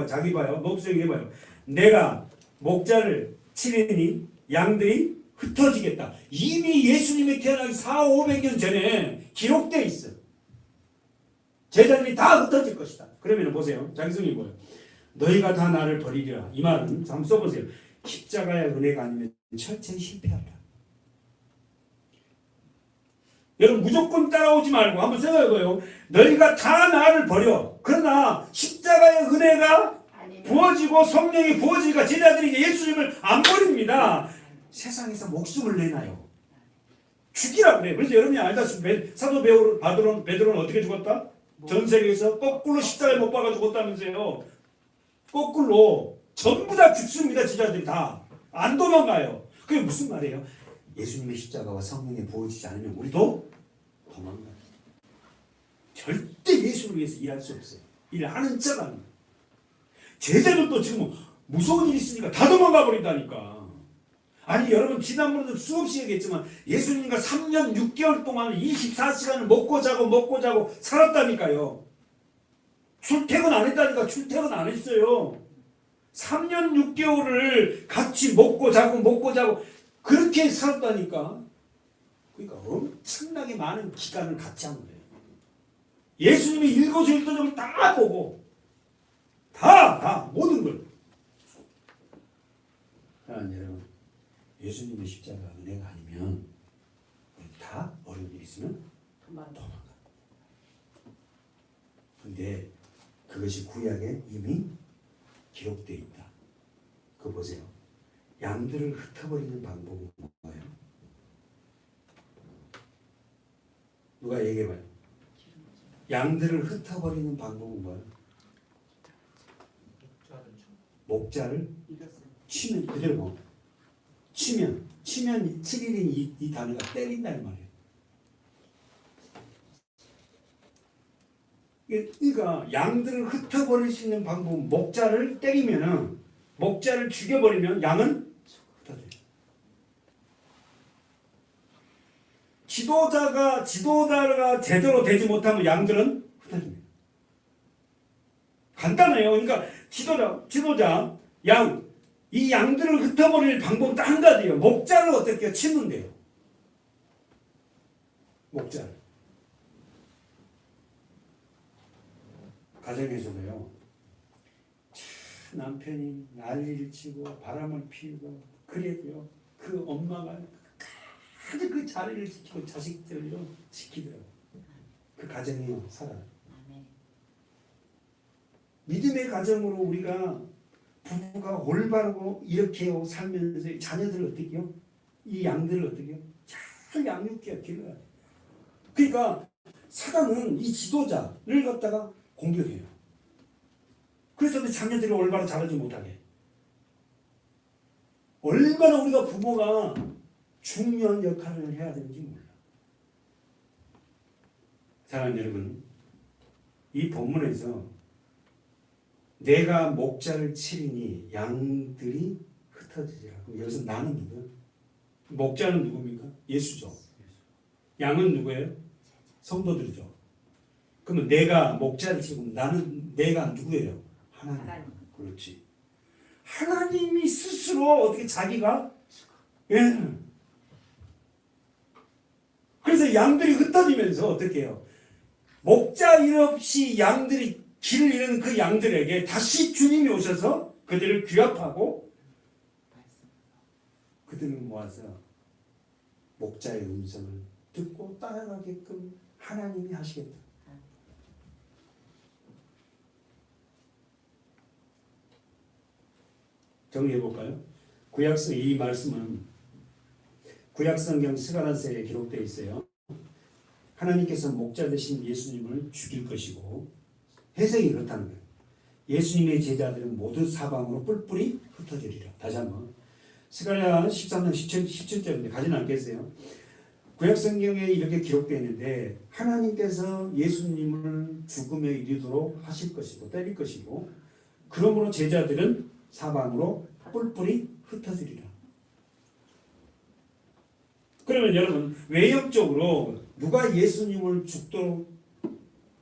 자기 봐요. 목소리 해봐요. 내가 목자를 치리니 양들이 흩어지겠다. 이미 예수님이 태어나기 400~500년 전에 기록되어 있어. 제자들이 다 흩어질 것이다. 그러면 보세요. 자기성이 뭐예요? 너희가 다 나를 버리리라. 이 말은 한번 써보세요. 십자가의 은혜가 아니면 철저히 실패한다. 여러분 무조건 따라오지 말고 한번 생각해봐요. 너희가 다 나를 버려. 그러나 십자가의 은혜가 부어지고 성령이 부어지니까 제자들이 예수님을 안 버립니다. 세상에서 목숨을 내놔요. 죽이라고 그래요. 그래서 여러분이 알다시피 사도 베드로는 어떻게 죽었다? 전 세계에서 거꾸로 십자가에 못 박아 죽었다면서요. 거꾸로 전부 다 죽습니다. 제자들이 다. 안 도망가요. 그게 무슨 말이에요? 예수님의 십자가와 성령이 부어지지 않으면 우리도 도망가요. 절대 예수를 위해서 일할 수 없어요. 일하는 자가. 제자들도 지금 무서운 일이 있으니까 다 도망가 버린다니까. 아니 여러분 지난번에도 수없이 얘기했지만 예수님과 3년 6개월 동안 24시간을 먹고 자고 살았다니까요. 출퇴근 안 했다니까. 출퇴근 안 했어요. 3년 6개월을 같이 먹고 자고 그렇게 살았다니까. 그러니까 엄청나게 많은 기간을 같이 한 거예요. 예수님이 일거수일투족을 다 보고 다 모든 걸. 자, 여러분 예수님의 십자가 은혜가 아니면 우리 다 어려운 일 있으면 도망가. 근데 그것이 구약에 이미 기록되어 있다. 그거 보세요. 양들을 흩어버리는 방법은 뭐예요? 누가 얘기해봐요. 양들을 ht어버리는 방법은 뭐예요? 목자를 치면 그대로 뭐 치면 7일인 이 단어가 때린다는 말이에요. 그러니까 양들을 흩어버릴 수 있는 방법은 목자를 때리면은 목자를 죽여버리면 양은 흩어져요. 지도자가 제대로 되지 못하면 양들은 흩어집니다. 간단해요. 그러니까 지도자 이 양들을 흩어버릴 방법은 딱 한 가지예요. 목자를 어떻게 치면 돼요. 목자를. 가정에서도요. 남편이 난리를 치고 바람을 피우고 그래도요. 그 엄마가 아주 그 자리를 지키고 자식들을 지키더라고요. 그 가정이 살아요. 믿음의 가정으로 우리가 부부가 올바르고 이렇게 살면서 자녀들을 어떻게 해요? 이 양들을 어떻게 해요? 잘 양육해야 길러야 돼요. 그러니까 사단은 이 지도자를 갖다가 공격해요. 그래서 자녀들이 올바로 자라지 못하게. 얼마나 우리가 부모가 중요한 역할을 해야 되는지 몰라. 사랑하는 여러분, 이 본문에서 내가 목자를 치리니 양들이 흩어지리라. 그럼 여기서 나는 누구야? 목자는 누굽니까? 예수죠. 양은 누구예요? 성도들이죠. 그러면 내가 목자를 치고 내가 누구예요? 하나님. 그렇지. 하나님이 스스로 어떻게 자기가 그래서 양들이 흩어지면서 어떻게 해요? 목자 일 없이 양들이 길을 잃은 그 양들에게 다시 주님이 오셔서 그들을 귀합하고 그들을 모아서 목자의 음성을 듣고 따라가게끔 하나님이 하시겠다. 정리해볼까요? 구약성 이 말씀은 구약성경 스가랴서에 기록되어 있어요. 하나님께서 목자 되신 예수님을 죽일 것이고 해석이 그렇다는 거예요. 예수님의 제자들은 모두 사방으로 뿔뿔이 흩어지리라. 다시 한번 스가랴 13장 17절인데 가지는 않겠어요. 구약성경에 이렇게 기록되어 있는데 하나님께서 예수님을 죽음에 이르도록 하실 것이고 때릴 것이고 그러므로 제자들은 사방으로 뿔뿔이 흩어지리라. 그러면 여러분 외형적으로 누가 예수님을 죽도록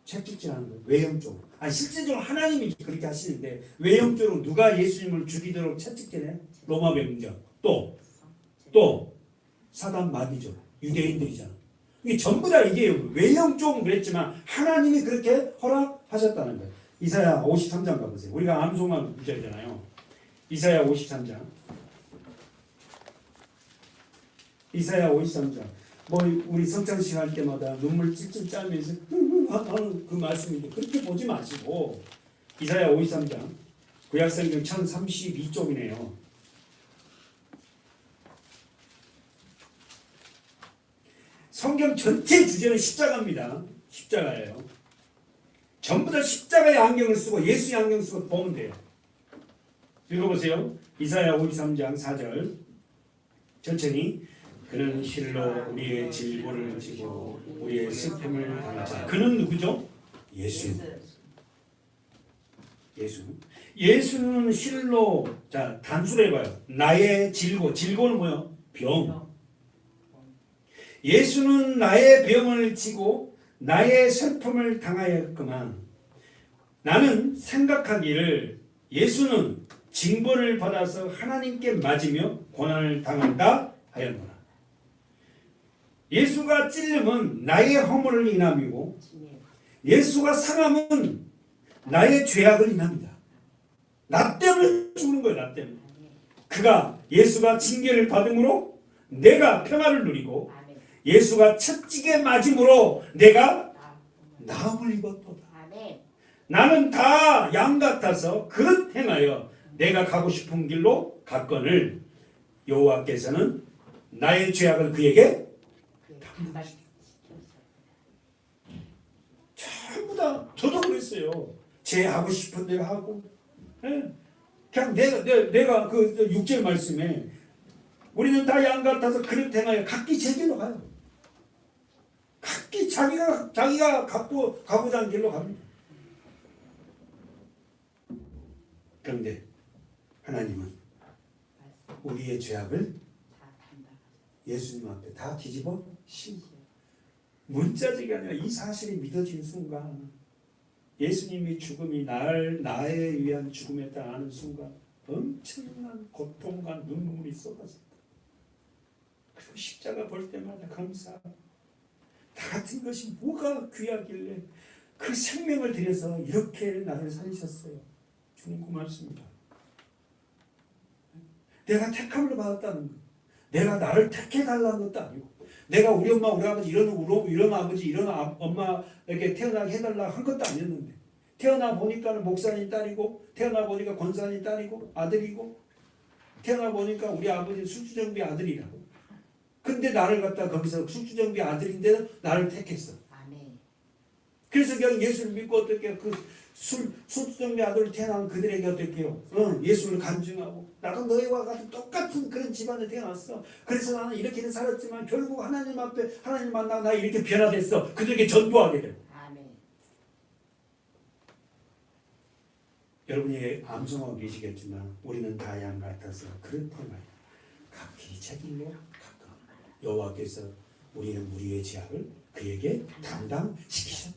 채찍질하는 거예요? 외형적으로. 아니 실질적으로 하나님이 그렇게 하시는데 외형적으로 누가 예수님을 죽이도록 채찍질해? 로마 병정. 또 사단 마귀죠. 유대인들이잖아. 이게 전부 다 이게 외형적으로 그랬지만 하나님이 그렇게 허락하셨다는 거예요. 이사야 53장 가보세요. 우리가 암송한 구절이잖아요. 이사야 53장. 이사야 53장. 뭐 우리 성찬식 할 때마다 눈물 찔찔 짜면서 하는 그 말씀인데 그렇게 보지 마시고 이사야 53장 구약성경 1032쪽이네요. 성경 전체 주제는 십자가입니다. 십자가예요. 전부 다 십자가의 안경을 쓰고 예수의 안경을 쓰고 보면 돼요. 읽어보세요. 이사야 53장 4절 천천히. 그는 실로 우리의 질고를 지고 우리의 슬픔을 당하자. 그는 누구죠? 예수. 예수는 실로, 자 단수로 해봐요. 나의 질고. 질고는 뭐요? 병. 예수는 나의 병을 지고 나의 슬픔을 당하였구만. 나는 생각하기를 예수는 징벌을 받아서 하나님께 맞으며 고난을 당한다 하였노라. 예수가 찔림은 나의 허물을 인함이고 예수가 상함은 나의 죄악을 인합니다. 나 때문에 죽는 거예요. 나 때문에. 그가 예수가 징계를 받음으로 내가 평화를 누리고 예수가 채찍에 맞음으로 내가 나음을 입었도다. 나는 다 양 같아서 그릇 행하여 내가 가고 싶은 길로 갔거늘 여호와께서는 나의 죄악을 그에게 전부 다 저도 그랬어요. 제 하고 싶은 대로 하고, 그냥 내가 그 6절 말씀에 우리는 다 양 같아서 그릇 행하여 각기 제 길로 가요. 각기 자기가 가고자 하는 길로 갑니다. 그런데 하나님은 우리의 죄악을 예수님 앞에 다 뒤집어 씌우고 문자적이 아니라 이 사실이 믿어지는 순간 예수님이 죽음이 나에 의한 죽음이었다 하는 순간 엄청난 고통과 눈물이 쏟아졌다. 그리고 십자가 볼 때마다 감사하고 나 같은 것이 뭐가 귀하길래 그 생명을 들여서 이렇게 나를 살리셨어요. 주님 고맙습니다. 내가 택함을 받았다는 것, 내가 나를 택해달라는 것도 아니고 내가 우리 엄마 우리 아버지 이런 아버지 이런 엄마에게 태어나게 해달라 한 것도 아니었는데 태어나 보니까는 목사님 딸이고 태어나 보니까 권사님 딸이고 아들이고 태어나 보니까 우리 아버지 술주정비 아들이라고. 근데 나를 갖다 거기서 술주정비 아들인데 나를 택했어. 그래서 그냥 예수를 믿고 어떻게 그 술주정비 아들을 태어난 그들에게 어떻게요? 예수를 간증하고 나도 너희와 같은 똑같은 그런 집안에 태어났어. 그래서 나는 이렇게는 살았지만 결국 하나님 앞에 하나님 만나고 나 이렇게 변화됐어. 그들에게 전도하게 돼. 여러분이 암송하고 계시겠지만 우리는 다 양 같아서 그렇다면 각기 제 길로 갔고 여호와께서 우리의 죄악을 그에게 담당시키셨다.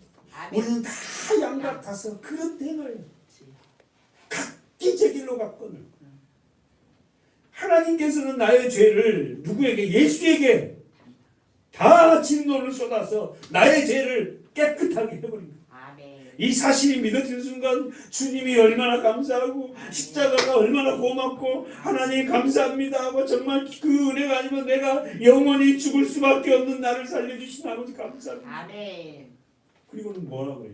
우리는 다 양 같아서 그렇다면 각기 제 길로 갔거늘 하나님께서는 나의 죄를 누구에게? 예수에게 다 진노를 쏟아서 나의 죄를 깨끗하게 해버립니다. 이 사실이 믿어지는 순간 주님이 얼마나 감사하고 십자가가 얼마나 고맙고 하나님 감사합니다 하고 정말 그 은혜가 아니면 내가 영원히 죽을 수밖에 없는 나를 살려주신 아버지 감사합니다. 아멘. 그리고는 뭐라고 해요?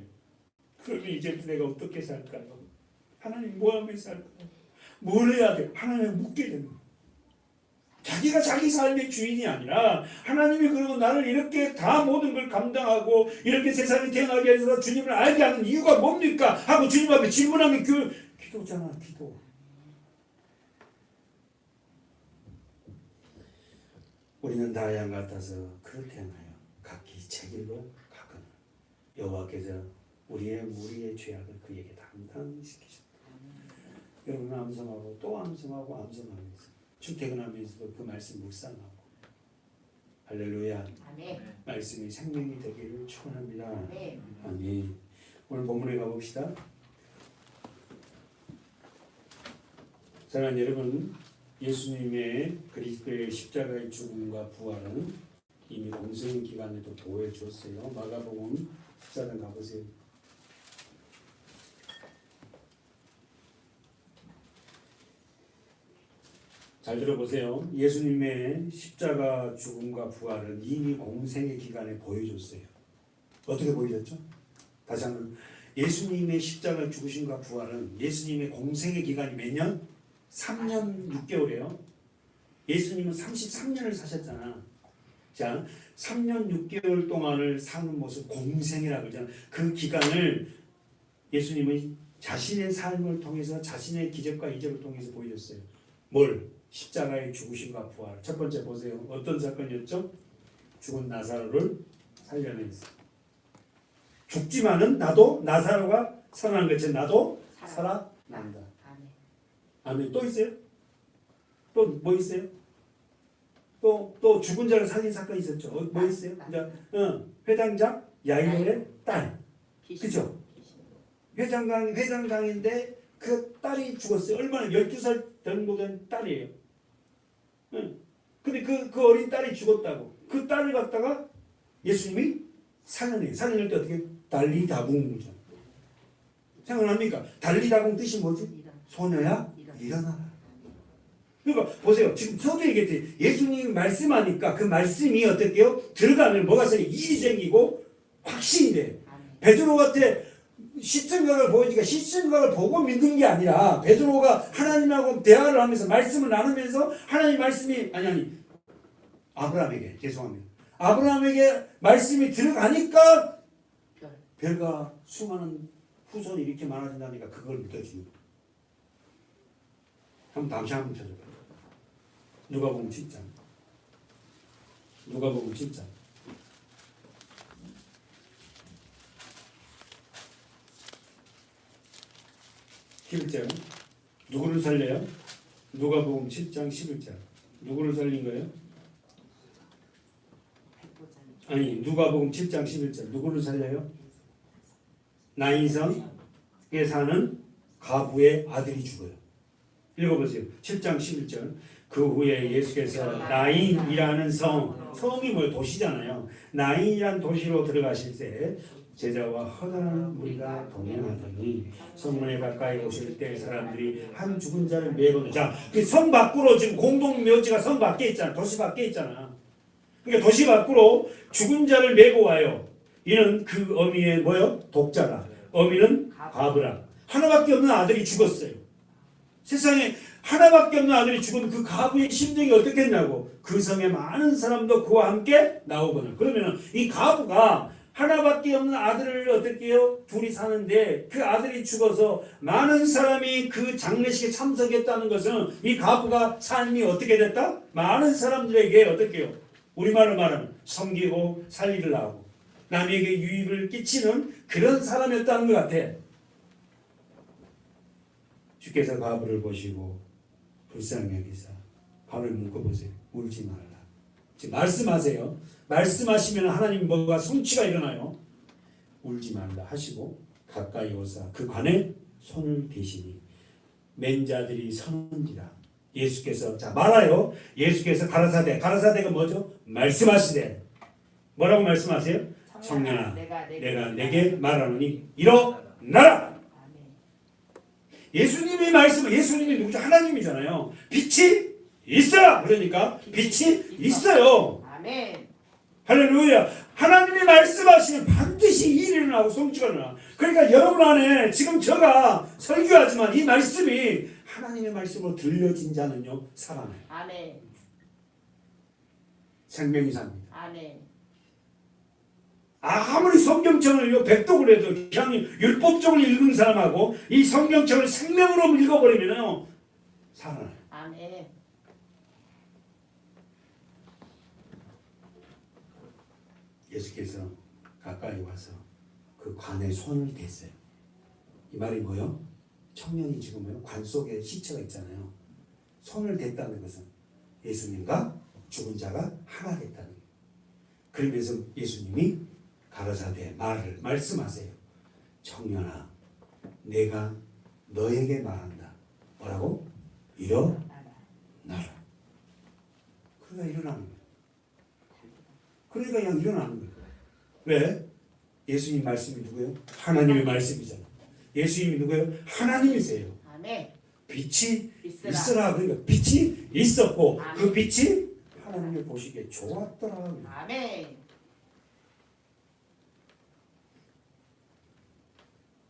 그러면 이제부터 내가 어떻게 살까요? 하나님 뭐하며 살까요? 뭘 해야 돼? 하나님을 묻게 되는 거예요. 자기가 자기 삶의 주인이 아니라 하나님이 그러면 나를 이렇게 다 모든 걸 감당하고 이렇게 세상에 태어나게 해서 주님을 알게 하는 이유가 뭡니까? 하고 주님 앞에 질문하면 기도잖아. 기도. 우리는 다 양 같아서 그렇게 하나요? 각기 제 길로 가거늘 여호와께서 우리의 죄악을 그에게 담당시키셨다. 여러분 암송하고 또 암송하고 암송하면서 출퇴근하면서도 그 말씀 묵상하고 할렐루야. 아멘. 말씀이 생명이 되기를 축원합니다. 아멘. 아멘. 오늘 본문에 가봅시다. 사랑하는 여러분, 예수님의 그리스도의 십자가의 죽음과 부활은 이미 공생 기간에도 보여줬어요. 마가복음 14장 가보세요. 잘 들어보세요. 예수님의 십자가 죽음과 부활은 이미 공생의 기간에 보여줬어요. 어떻게 보여줬죠? 다시 한번 예수님의 십자가 죽으심과 부활은 예수님의 공생의 기간이 몇 년? 3년 6개월이에요. 예수님은 33년을 사셨잖아. 자, 3년 6개월 동안을 사는 모습 공생이라고 그러잖아. 그 기간을 예수님은 자신의 삶을 통해서 자신의 기적과 이적을 통해서 보여줬어요. 뭘? 십자가의 죽으심과 부활. 첫 번째 보세요. 어떤 사건이었죠? 죽은 나사로를 살려냈어요. 죽지만은 나도 나사로가 살아난 것처럼 나도 살아난다. 아멘. 또 있어요? 또 뭐 있어요? 또 죽은 자를 살린 사건이 있었죠. 뭐 있어요? 회장장 야이로의 딸. 그죠? 회장장인데 그 딸이 죽었어요. 얼마나 12살 정도 된 딸이에요. 근데 그 어린 딸이 죽었다고. 그 딸을 갖다가 예수님이 살려내요. 살려낼 때 어떻게? 달리다궁이죠. 생각납니까? 달리다궁 뜻이 뭐지? 소녀야 일어나라. 그러니까 보세요. 지금 저도 얘기했지. 예수님 말씀하니까 그 말씀이 어떻게요? 들어가면 뭐가 생겨? 일이 생기고 확신이 돼. 베드로 같아 시청각을 보이니까 시청각을 보고 믿는 게 아니라 베드로가 하나님하고 대화를 하면서 말씀을 나누면서 하나님 말씀이 아니 아브라함에게 죄송합니다. 아브라함에게 말씀이 들어가니까 별과 수많은 후손이 이렇게 많아진다니까 그걸 믿어지는 거예요. 한번 다시 한번 찾아봐요. 누가복음 7장. 누가복음 7장. 11절. 누구를 살려요? 누가복음 7장 11절. 누구를 살린 거예요? 아니 누가복음 7장 11절. 누구를 살려요? 나인성에 사는 가부의 아들이 죽어요. 읽어보세요. 7장 11절. 그 후에 예수께서 나인이라는 성이 뭐예요? 도시잖아요. 나인이라는 도시로 들어가실 때 제자와 허다한 무리가 동행하더니 성문에 가까이 오실 때 사람들이 한 죽은 자를 메고 자, 그 성 밖으로 지금 공동 묘지가 성 밖에 있잖아. 도시 밖에 있잖아. 그러니까 도시 밖으로 죽은 자를 메고 와요. 이는 그 어미의 뭐요? 독자라. 어미는 가브라. 하나밖에 없는 아들이 죽었어요. 세상에 하나밖에 없는 아들이 죽은 그 가부의 심정이 어떻겠냐고. 그 성에 많은 사람도 그와 함께 나오거든. 그러면 이 가부가 하나밖에 없는 아들을 어떻게 해요? 둘이 사는데 그 아들이 죽어서 많은 사람이 그 장례식에 참석했다는 것은 이 가부가 삶이 어떻게 됐다? 많은 사람들에게 어떻게 해요? 우리말로 말하면 섬기고 살리를 하고 남에게 유익을 끼치는 그런 사람이었다는 것 같아. 주께서 가부를 보시고 불쌍히 여기사 발을 묶어보세요. 울지 말라. 지금 말씀하세요. 말씀하시면 하나님 뭐가 성취가 일어나요. 울지 말라 하시고 가까이 오사 그 관에 손을 대시니 맨 자들이 서는지라. 예수께서 자 말아요. 예수께서 가라사대가 뭐죠? 말씀하시되 뭐라고 말씀하세요? 청년아 내가 내게 말하노니 일어나라. 예수님이 말씀, 예수님이 누구죠? 하나님이잖아요. 빛이 있어라. 그러니까 빛이 있어요. 아멘. 할렐루야. 하나님이 말씀하시면 반드시 일이 일어나고 성취가 일어나. 그러니까 여러분 안에 지금 제가 설교하지만 이 말씀이 하나님의 말씀으로 들려진 자는요 살아나요. 아멘. 생명이 삽니다. 아멘. 아무리 성경책을 백독을 해도 그냥 율법적으로 읽은 사람하고 이 성경책을 생명으로 읽어버리면요 살아나요. 아멘. 예수께서 가까이 와서 그 관에 손을 댔어요. 이 말이 뭐요? 청년이 지금 뭐요? 관 속에 시체가 있잖아요. 손을 댔다는 것은 예수님과 죽은 자가 하나 됐다는 거예요. 그러면서 예수님이 가라사대 말씀하세요. 청년아 내가 너에게 말한다. 뭐라고? 일어나라. 그러니까 일어나는 거예요. 그러니까 그냥 일어나는 거예요. 왜? 예수님 말씀이 누구예요? 하나님의 말씀이잖아요. 예수님이 누구예요? 하나님이세요. 아멘. 빛이 있으라. 있으라. 그러니까 빛이 있었고 아멘. 그 빛이 하나님이 보시기에 좋았더라. 아멘.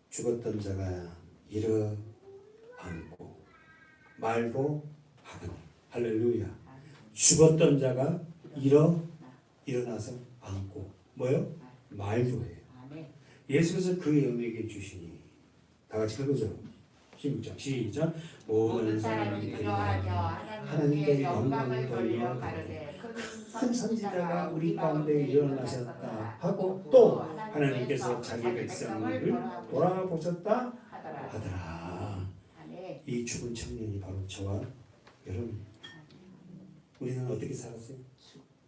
죽었던 자가 일어앉고 말도 하더니 할렐루야. 죽었던 자가 일어나서 앉고 뭐요? 말도 해요. 아멘. 예수께서 그 영에게 주시니 다 같이 읽어줘. 16장 시작. 모든 사람이 두려워하며 하나님께 영광을 돌려 가르되 큰 선지자가 우리 가운데 일어나셨다 하고 또 하나님께서 자기 백성을 돌아보셨다 하더라. 아멘. 이 죽은 청년이 바로 저와 여러분. 우리는 어떻게 살았어요?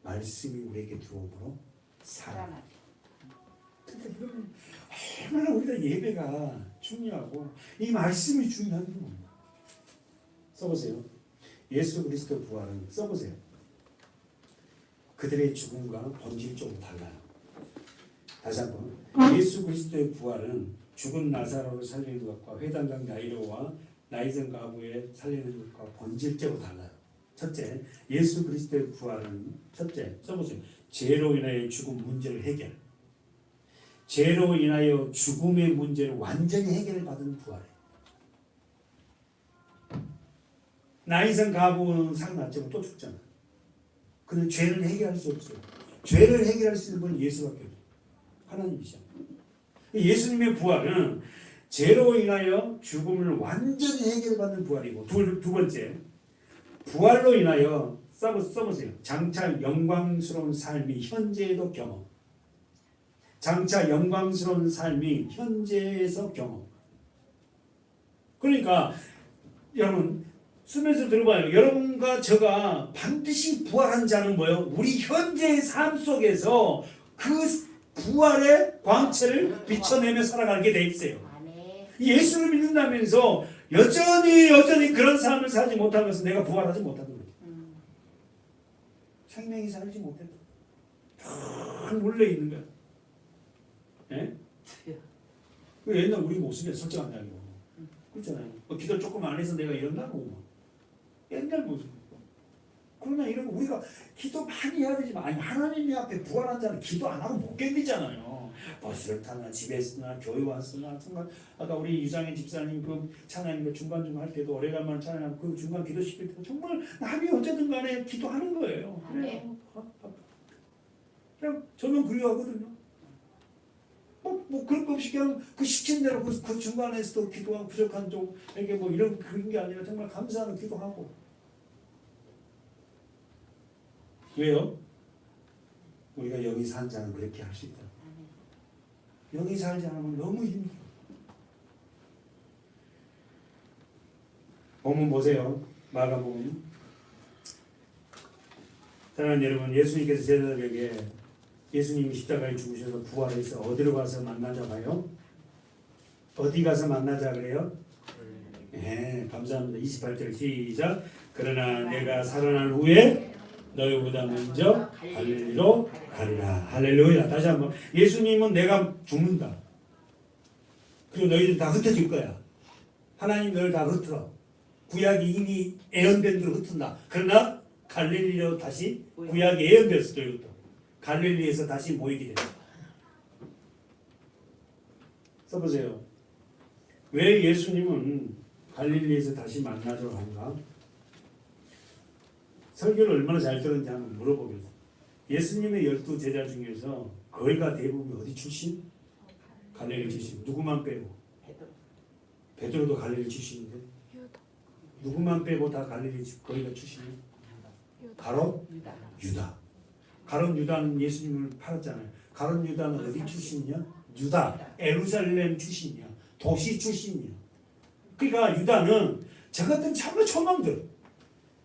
말씀이 우리에게 들어오므로 살아났다. 그러니까 여러분 얼마나 우리가 예배가 중요하고 이 말씀이 중요한 겁니다. 써보세요. 예수 그리스도 부활은 써보세요. 그들의 죽음과 본질적으로 달라요. 다시 한번 예수 그리스도의 부활은 죽은 나사로를 살리는 것과 회당장 야이로와 나이든 가부에 살리는 것과 본질적으로 달라요. 첫째, 예수 그리스도의 부활은 첫째, 써보세요. 죄로 인하여 죽은 문제를 해결. 죄로 인하여 죽음의 문제를 완전히 해결을 받은 부활이에요. 나이든 가부는 살아났지만 또 죽잖아. 그는 죄를 해결할 수 없어요. 죄를 해결할 수 있는 분은 예수밖에 없어요. 하나님이시죠. 예수님의 부활은 죄로 인하여 죽음을 완전히 해결받는 부활이고 두 번째 부활로 인하여 써보세요. 장차 영광스러운 삶이 현재에도 경험. 장차 영광스러운 삶이 현재에서 경험. 그러니까 여러분 쓰면서 들어봐요. 여러분과 저가 반드시 부활한 자는 뭐예요? 우리 현재의 삶 속에서 그 부활의 광채를 비춰내며 살아가게 돼 있어요. 예수를 믿는다면서 여전히 그런 삶을 살지 못하면서 내가 부활하지 못하는 거죠. 생명이 살지 못했다. 다 물려 있는 거야. 예? 그 옛날 우리 모습에 설정한다는 거. 그렇잖아요. 기도 조금 안 해서 내가 이런다고. 옛날 모습. 그러나 이런 거 우리가 기도 많이 해야 되지만 아니 하나님 앞에 부활한 자는 기도 안 하고 못 견디잖아요. 버스를 타나 집에 있으나 교회 왔으나 정말 아까 우리 유장의 집사님 그 찬양인 거 중간중간 할 때도 오래간만에 찬양하고 그 중간 기도 시킬 때도 정말 남이 어쨌든 간에 기도하는 거예요. 그래요. 그냥 저는 그리워하거든요. 뭐 그럴 거 없이 그냥 그 시킨 대로 그 중간에서도 기도하고 부족한 쪽에게 뭐 이런 그런 게 아니라 정말 감사하는 기도하고. 왜요? 우리가 여기 산 자는 그렇게 할 수 있다. 여기 살지 않으면 너무 힘들어. 본문 보세요. 마가복음. 사랑하는 여러분, 예수님께서 제자들에게 예수님이 십자가에 죽으셔서 부활해서 어디로 가서 만나자 봐요? 어디 가서 만나자 그래요? 네, 감사합니다. 28절 시작. 그러나 내가 살아난 후에 너희보다 먼저 갈릴리로 가리라. 할렐루야. 다시 한번. 예수님은 내가 죽는다. 그리고 너희들 다 흩어질 거야. 하나님 너희를 다 흩어. 구약이 이미 예언된 대로 흩은다. 그러나 갈릴리로 다시 구약이 예언됐을 때부터 갈릴리에서 다시 모이게 된다. 써보세요. 왜 예수님은 갈릴리에서 다시 만나자고 한가? 설교를 얼마나 잘 들었는지 한번 물어보겠습니다. 예수님의 12 제자 중에서 거의가 대부분 어디 출신? 갈릴리 출신. 누구만 빼고? 베드로도 갈릴리 출신인데. 누구만 빼고 다 갈릴리 거의가 출신이에요? 가롯? 유다. 가롯 유다는 예수님을 팔았잖아요. 가롯 유다는 어디 출신이냐? 유다. 예루살렘 출신이야. 도시 출신이야. 그러니까 유다는 저 같은 참나 초놈들.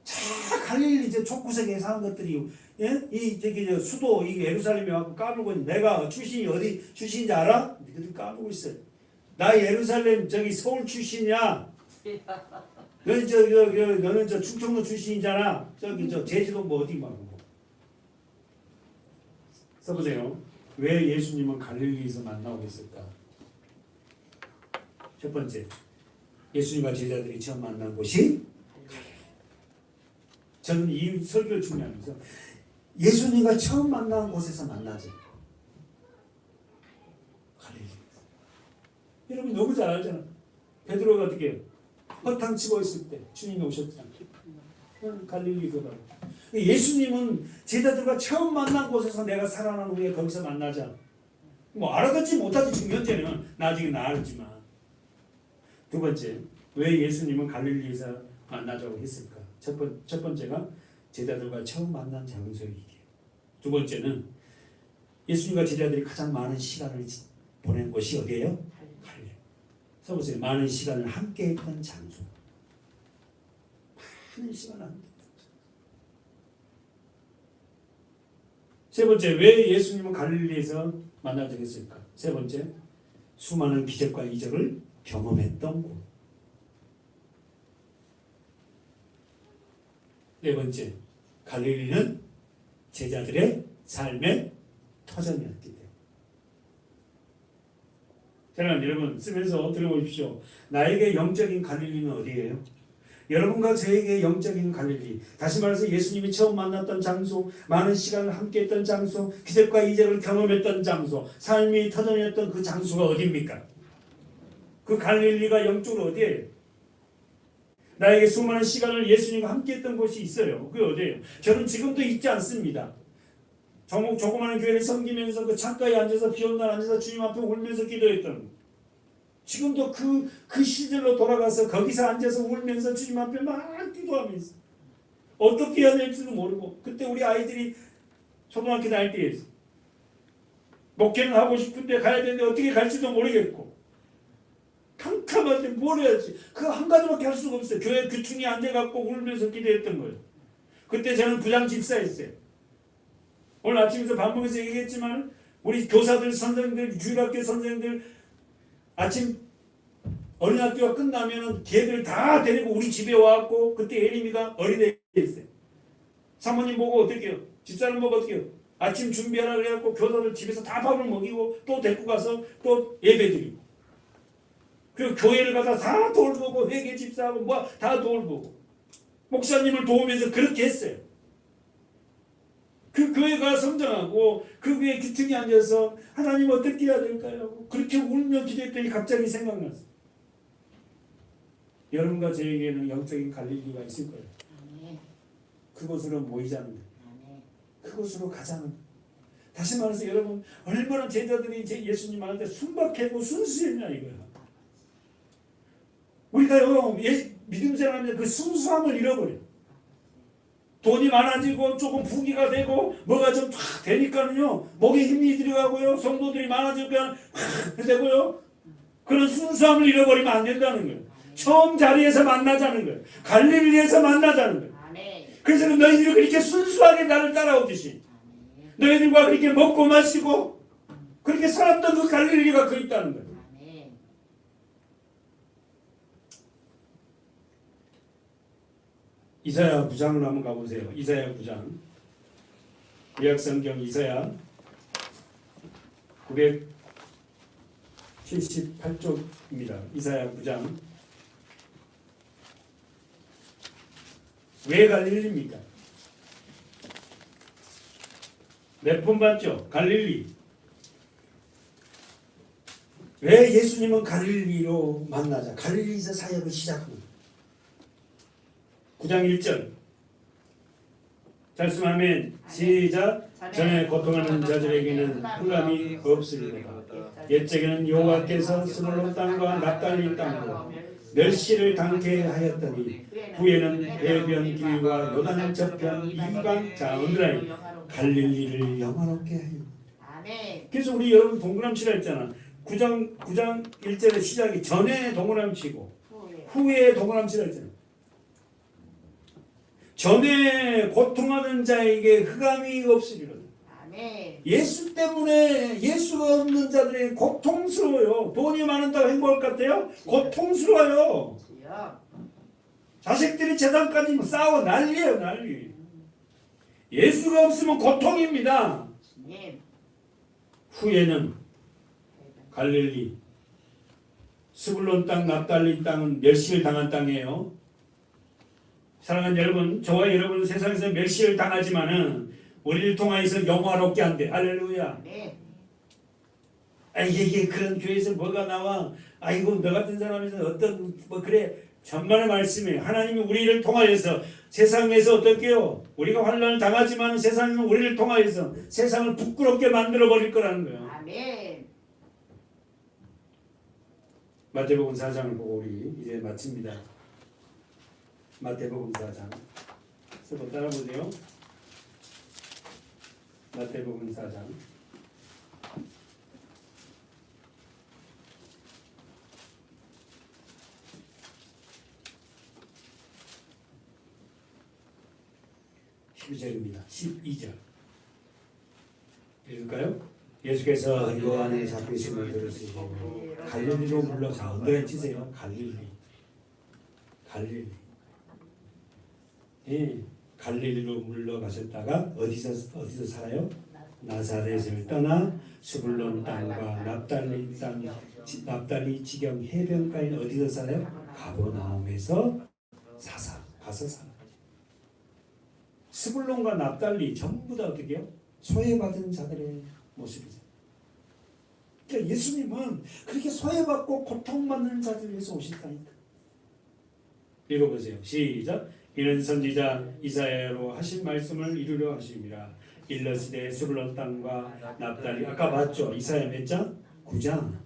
자 갈릴리 이제 촌구석에 사는 것들이 예? 이 저기 저 수도 이 예루살렘에 와서 까불고 있는 내가 출신이 어디 출신인지 알아? 너희들 까불고 있어. 나 예루살렘 저기 서울 출신이야. 너는 저 충청도 출신이잖아. 저기 저 제주도 뭐 어디 막. 써보세요. 왜 예수님은 갈릴리에서 만나고 있을까? 첫 번째, 예수님과 제자들이 처음 만난 곳이 저는 이 설교를 중요하면서 예수님과 처음 만난 곳에서 만나죠. 갈릴리. 여러분 너무 잘 알잖아. 베드로가 어떻게 해요? 허탕치고 있을 때 주님이 오셨잖아요. 갈릴리 그가. 예수님은 제자들과 처음 만난 곳에서 내가 살아난 후에 거기서 만나자. 뭐 알아듣지 못하지 지금 현재는 나중에 알지만. 두 번째, 왜 예수님은 갈릴리에서 만나자고 했을까? 첫 번째가 제자들과 처음 만난 장소이기에. 두 번째는 예수님과 제자들이 가장 많은 시간을 보낸 곳이 어디예요? 갈릴리. 써보세요. 많은 시간을 함께했던 장소. 많은 시간을 함께. 세 번째, 왜 예수님은 갈릴리에서 만나자고 했을까? 세 번째, 수많은 기적과 이적을 경험했던 곳. 네 번째, 갈릴리는 제자들의 삶의 터전이었기 때문에. 사랑하는 여러분, 쓰면서 들어보십시오. 나에게 영적인 갈릴리는 어디예요? 여러분과 저에게 영적인 갈릴리, 다시 말해서 예수님이 처음 만났던 장소, 많은 시간을 함께했던 장소, 기적과 이적을 경험했던 장소, 삶이 터전이었던 그 장소가 어디입니까? 그 갈릴리가 영적으로 어디예요? 나에게 수많은 시간을 예수님과 함께했던 곳이 있어요. 그게 어디예요? 저는 지금도 잊지 않습니다. 조그마한 교회를 섬기면서 그 창가에 앉아서 비 오는 날 앉아서 주님 앞에 울면서 기도했던 거. 지금도 그 시절로 돌아가서 거기서 앉아서 울면서 주님 앞에 막 기도하면서 어떻게 해야 될지도 모르고, 그때 우리 아이들이 초등학교 다닐 때였어. 목회는 하고 싶은데 가야 되는데 어떻게 갈지도 모르겠고 캄캄한데 뭘 해야지. 그 한 가지밖에 할 수가 없어요. 교회 규충에 앉아갖고 울면서 기도했던 거예요. 그때 저는 부장 집사였어요. 오늘 아침에서 반복해서 얘기했지만 우리 교사들, 선생님들, 주일학교 선생님들 아침 어린학교가 끝나면 걔들 다 데리고 우리 집에 와갖고, 그때 예림이가 어린애에 있어요. 사모님 보고 어떻게 해요? 집사람 보고 어떻게 해요? 아침 준비하라 그래갖고 교사들 집에서 다 밥을 먹이고 또 데리고 가서 또 예배 드리고, 그리고 교회를 가서 다 돌보고 회계 집사하고 뭐 다 돌보고 목사님을 도우면서 그렇게 했어요. 그 교회가 성장하고 그 교회 기둥에 앉아서 하나님 어떻게 해야 될까요? 그렇게 울며 기도했더니 갑자기 생각났어요. 여러분과 저에게는 영적인 갈릴리가 있을 거예요. 그곳으로 모이자는 거예요. 그곳으로 가자는 거예요. 다시 말해서 여러분, 얼마나 제자들이 예수님 만날 때 순박하고 순수했냐 이거야. 우리가요, 믿음 생활하면 그 순수함을 잃어버려요. 돈이 많아지고 조금 부귀가 되고 뭐가 좀 탁 되니까는요, 목에 힘이 들어가고요, 성도들이 많아지면 확 되고요, 그런 순수함을 잃어버리면 안 된다는 거예요. 처음 자리에서 만나자는 거예요. 갈릴리에서 만나자는 거예요. 그래서 너희들이 그렇게 순수하게 나를 따라오듯이 너희들과 그렇게 먹고 마시고 그렇게 살았던 그 갈릴리가 그 있다는 거예요. 이사야 9장으로 한번 가보세요. 이사야 9장. 구약성경 이사야 978쪽입니다. 이사야 9장. 왜 갈릴리입니까? 몇 번 봤죠? 갈릴리. 왜 예수님은 갈릴리로 만나자, 갈릴리에서 사역을 시작합니다. 9장 1절. 말씀하면 시작. 전에 고통하는 자들에게는 흑암이 없으리로다. 옛적에는 여호와께서 스물론 땅과 납달리 땅으로 멸시를 당케 하였더니 후에는 해변 길과 요단 저편 이방 자언드라이 갈릴리를 영화롭게 하여. 그래서 우리 여러분 동그라미치라 했잖아. 9장 1절의 시작이 전에 동그라미치고 후에 동그라미치라 했잖아. 전에 고통하는 자에게 흑암이 없으리로다. 예수 때문에 예수가 없는 자들이 고통스러워요. 돈이 많은다고 행복할 것 같아요? 고통스러워요. 자식들이 재산까지 싸워 난리예요, 난리. 예수가 없으면 고통입니다. 후에는 갈릴리 스불론 땅, 납달리 땅은 멸시를 당한 땅이에요. 사랑하는 여러분, 저와 여러분은 세상에서 멸시를 당하지만은 우리를 통하여서 영화롭게 한대. 할렐루야. 네. 아, 이게 그런 교회에서 뭐가 나와? 아이고 너 같은 사람에서 어떤 뭐 그래 전만의 말씀이에요. 하나님이 우리를 통하여서 세상에서 어떻게요? 우리가 환난을 당하지만 세상은 우리를 통하여서 세상을 부끄럽게 만들어 버릴 거라는 거예요. 아멘. 마태복음 4장을 보고 우리 이제 마칩니다. 마태복음 4장. 서로 따라보세요. 마태복음 4장. (12절입니다) 12절 읽을까요? 예수께서 요한의 잡히심을 들으시고 갈릴리로 물러가. 언더라인 치세요. 갈릴리. 예, 갈릴리로 물러가셨다가 어디서 살아요? 나사렛을 떠나 스불론 땅과 납달리 지경 해변가에 어디서 살아요? 가버나움에서 가서 살아요. 스불론과 납달리 전부 다 어떻게 해요? 소외받은 자들의 모습이죠. 그러니까 예수님은 그렇게 소외받고 고통받는 자들 위해서 오셨다니까. 읽어보세요. 시작. 이는 선지자 이사야로 하신 말씀을 이루려 하심이라. 일러스되 스불론 땅과 납달리. 아까 봤죠? 이사야 몇 장? 9장.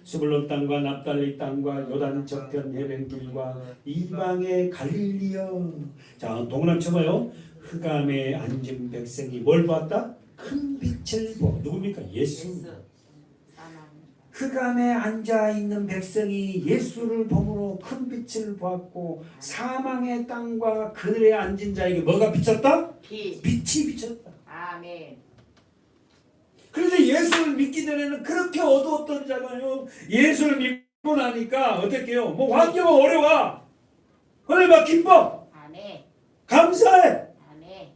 스불론 땅과 납달리 땅과 요단 저편 해변길과 이방의 갈릴리여. 자, 동그라미 쳐봐요. 흑암에 앉은 백성이 뭘 봤다? 큰 빛을 보고. 누굽니까? 예수. 흑암에 앉아있는 백성이 예수를 보므로 큰 빛을 보았고 사망의 땅과 그늘에 앉은 자에게 뭐가 비쳤다? 빛이 비쳤다. 아멘. 그래서 예수를 믿기 전에는 그렇게 어두웠던 자가요, 예수를 믿고 나니까 어떻게 해요? 뭐 환경은 어려워. 그래 막 기뻐. 아멘. 감사해. 아멘.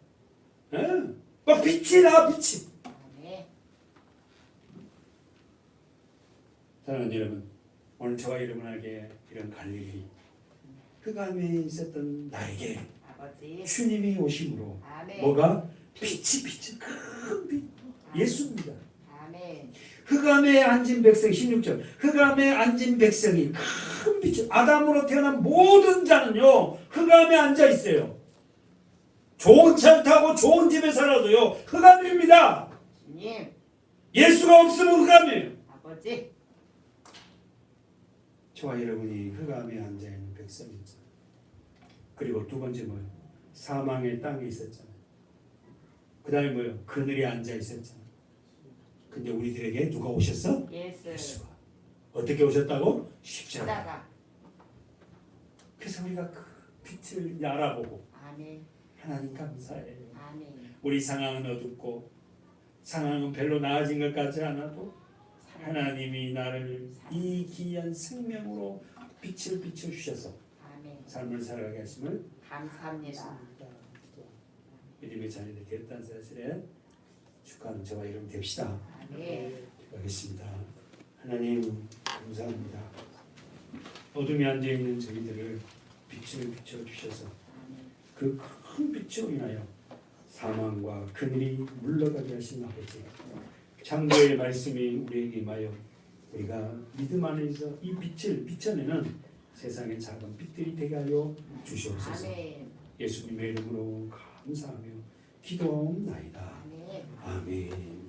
예? 막 빛이 나. 빛이. 아멘. 사랑하는 여러분, 오늘 저와 여러분에게 이런 갈릴리 흑암에 있었던 나에게 아버지. 주님이 오심으로 아멘. 뭐가? 빛이 큰 빛. 예수입니다. 아멘. 흑암에 앉은 백성 16절. 흑암에 앉은 백성이 큰 빛. 아담으로 태어난 모든 자는요 흑암에 앉아 있어요. 좋은 차를 타고 좋은 집에 살아도요 흑암입니다. 주님. 예수가 없으면 흑암이에요. 아버지. 저와 여러분이 흑암에 앉아 있는 백성이죠. 그리고 두 번째 뭐예요? 사망의 땅에 있었잖아요. 그 다음에 뭐예요? 그늘에 앉아 있었잖아요. 근데 우리들에게 누가 오셨어? 예수가. 어떻게 오셨다고? 십자가. 그래서 우리가 그 빛을 알아보고 아멘. 하나님 감사해요. 아멘. 우리 상황은 어둡고 상황은 별로 나아진 것 같지 않아도 하나님이 나를 이 귀한 생명으로 빛을 비춰주셔서 아멘. 삶을 살아가게 하심을 감사합니다. 믿음의 자녀들이 되었다는 사실에 축하하는 저와 여러분 됩시다. 아멘. 기도하겠습니다. 하나님 감사합니다. 어둠에 앉아있는 저희들을 빛을 비춰주셔서 그 큰 빛으로 인하여 사망과 그늘이 물러가게 하신 아버지, 창조의 말씀이 우리에게 임하여 우리가 믿음 안에서 이 빛을 비춰내는 세상의 작은 빛들이 되게 하여 주시옵소서. 아멘. 예수님의 이름으로 감사하며 기도하옵나이다. 아멘. 아멘.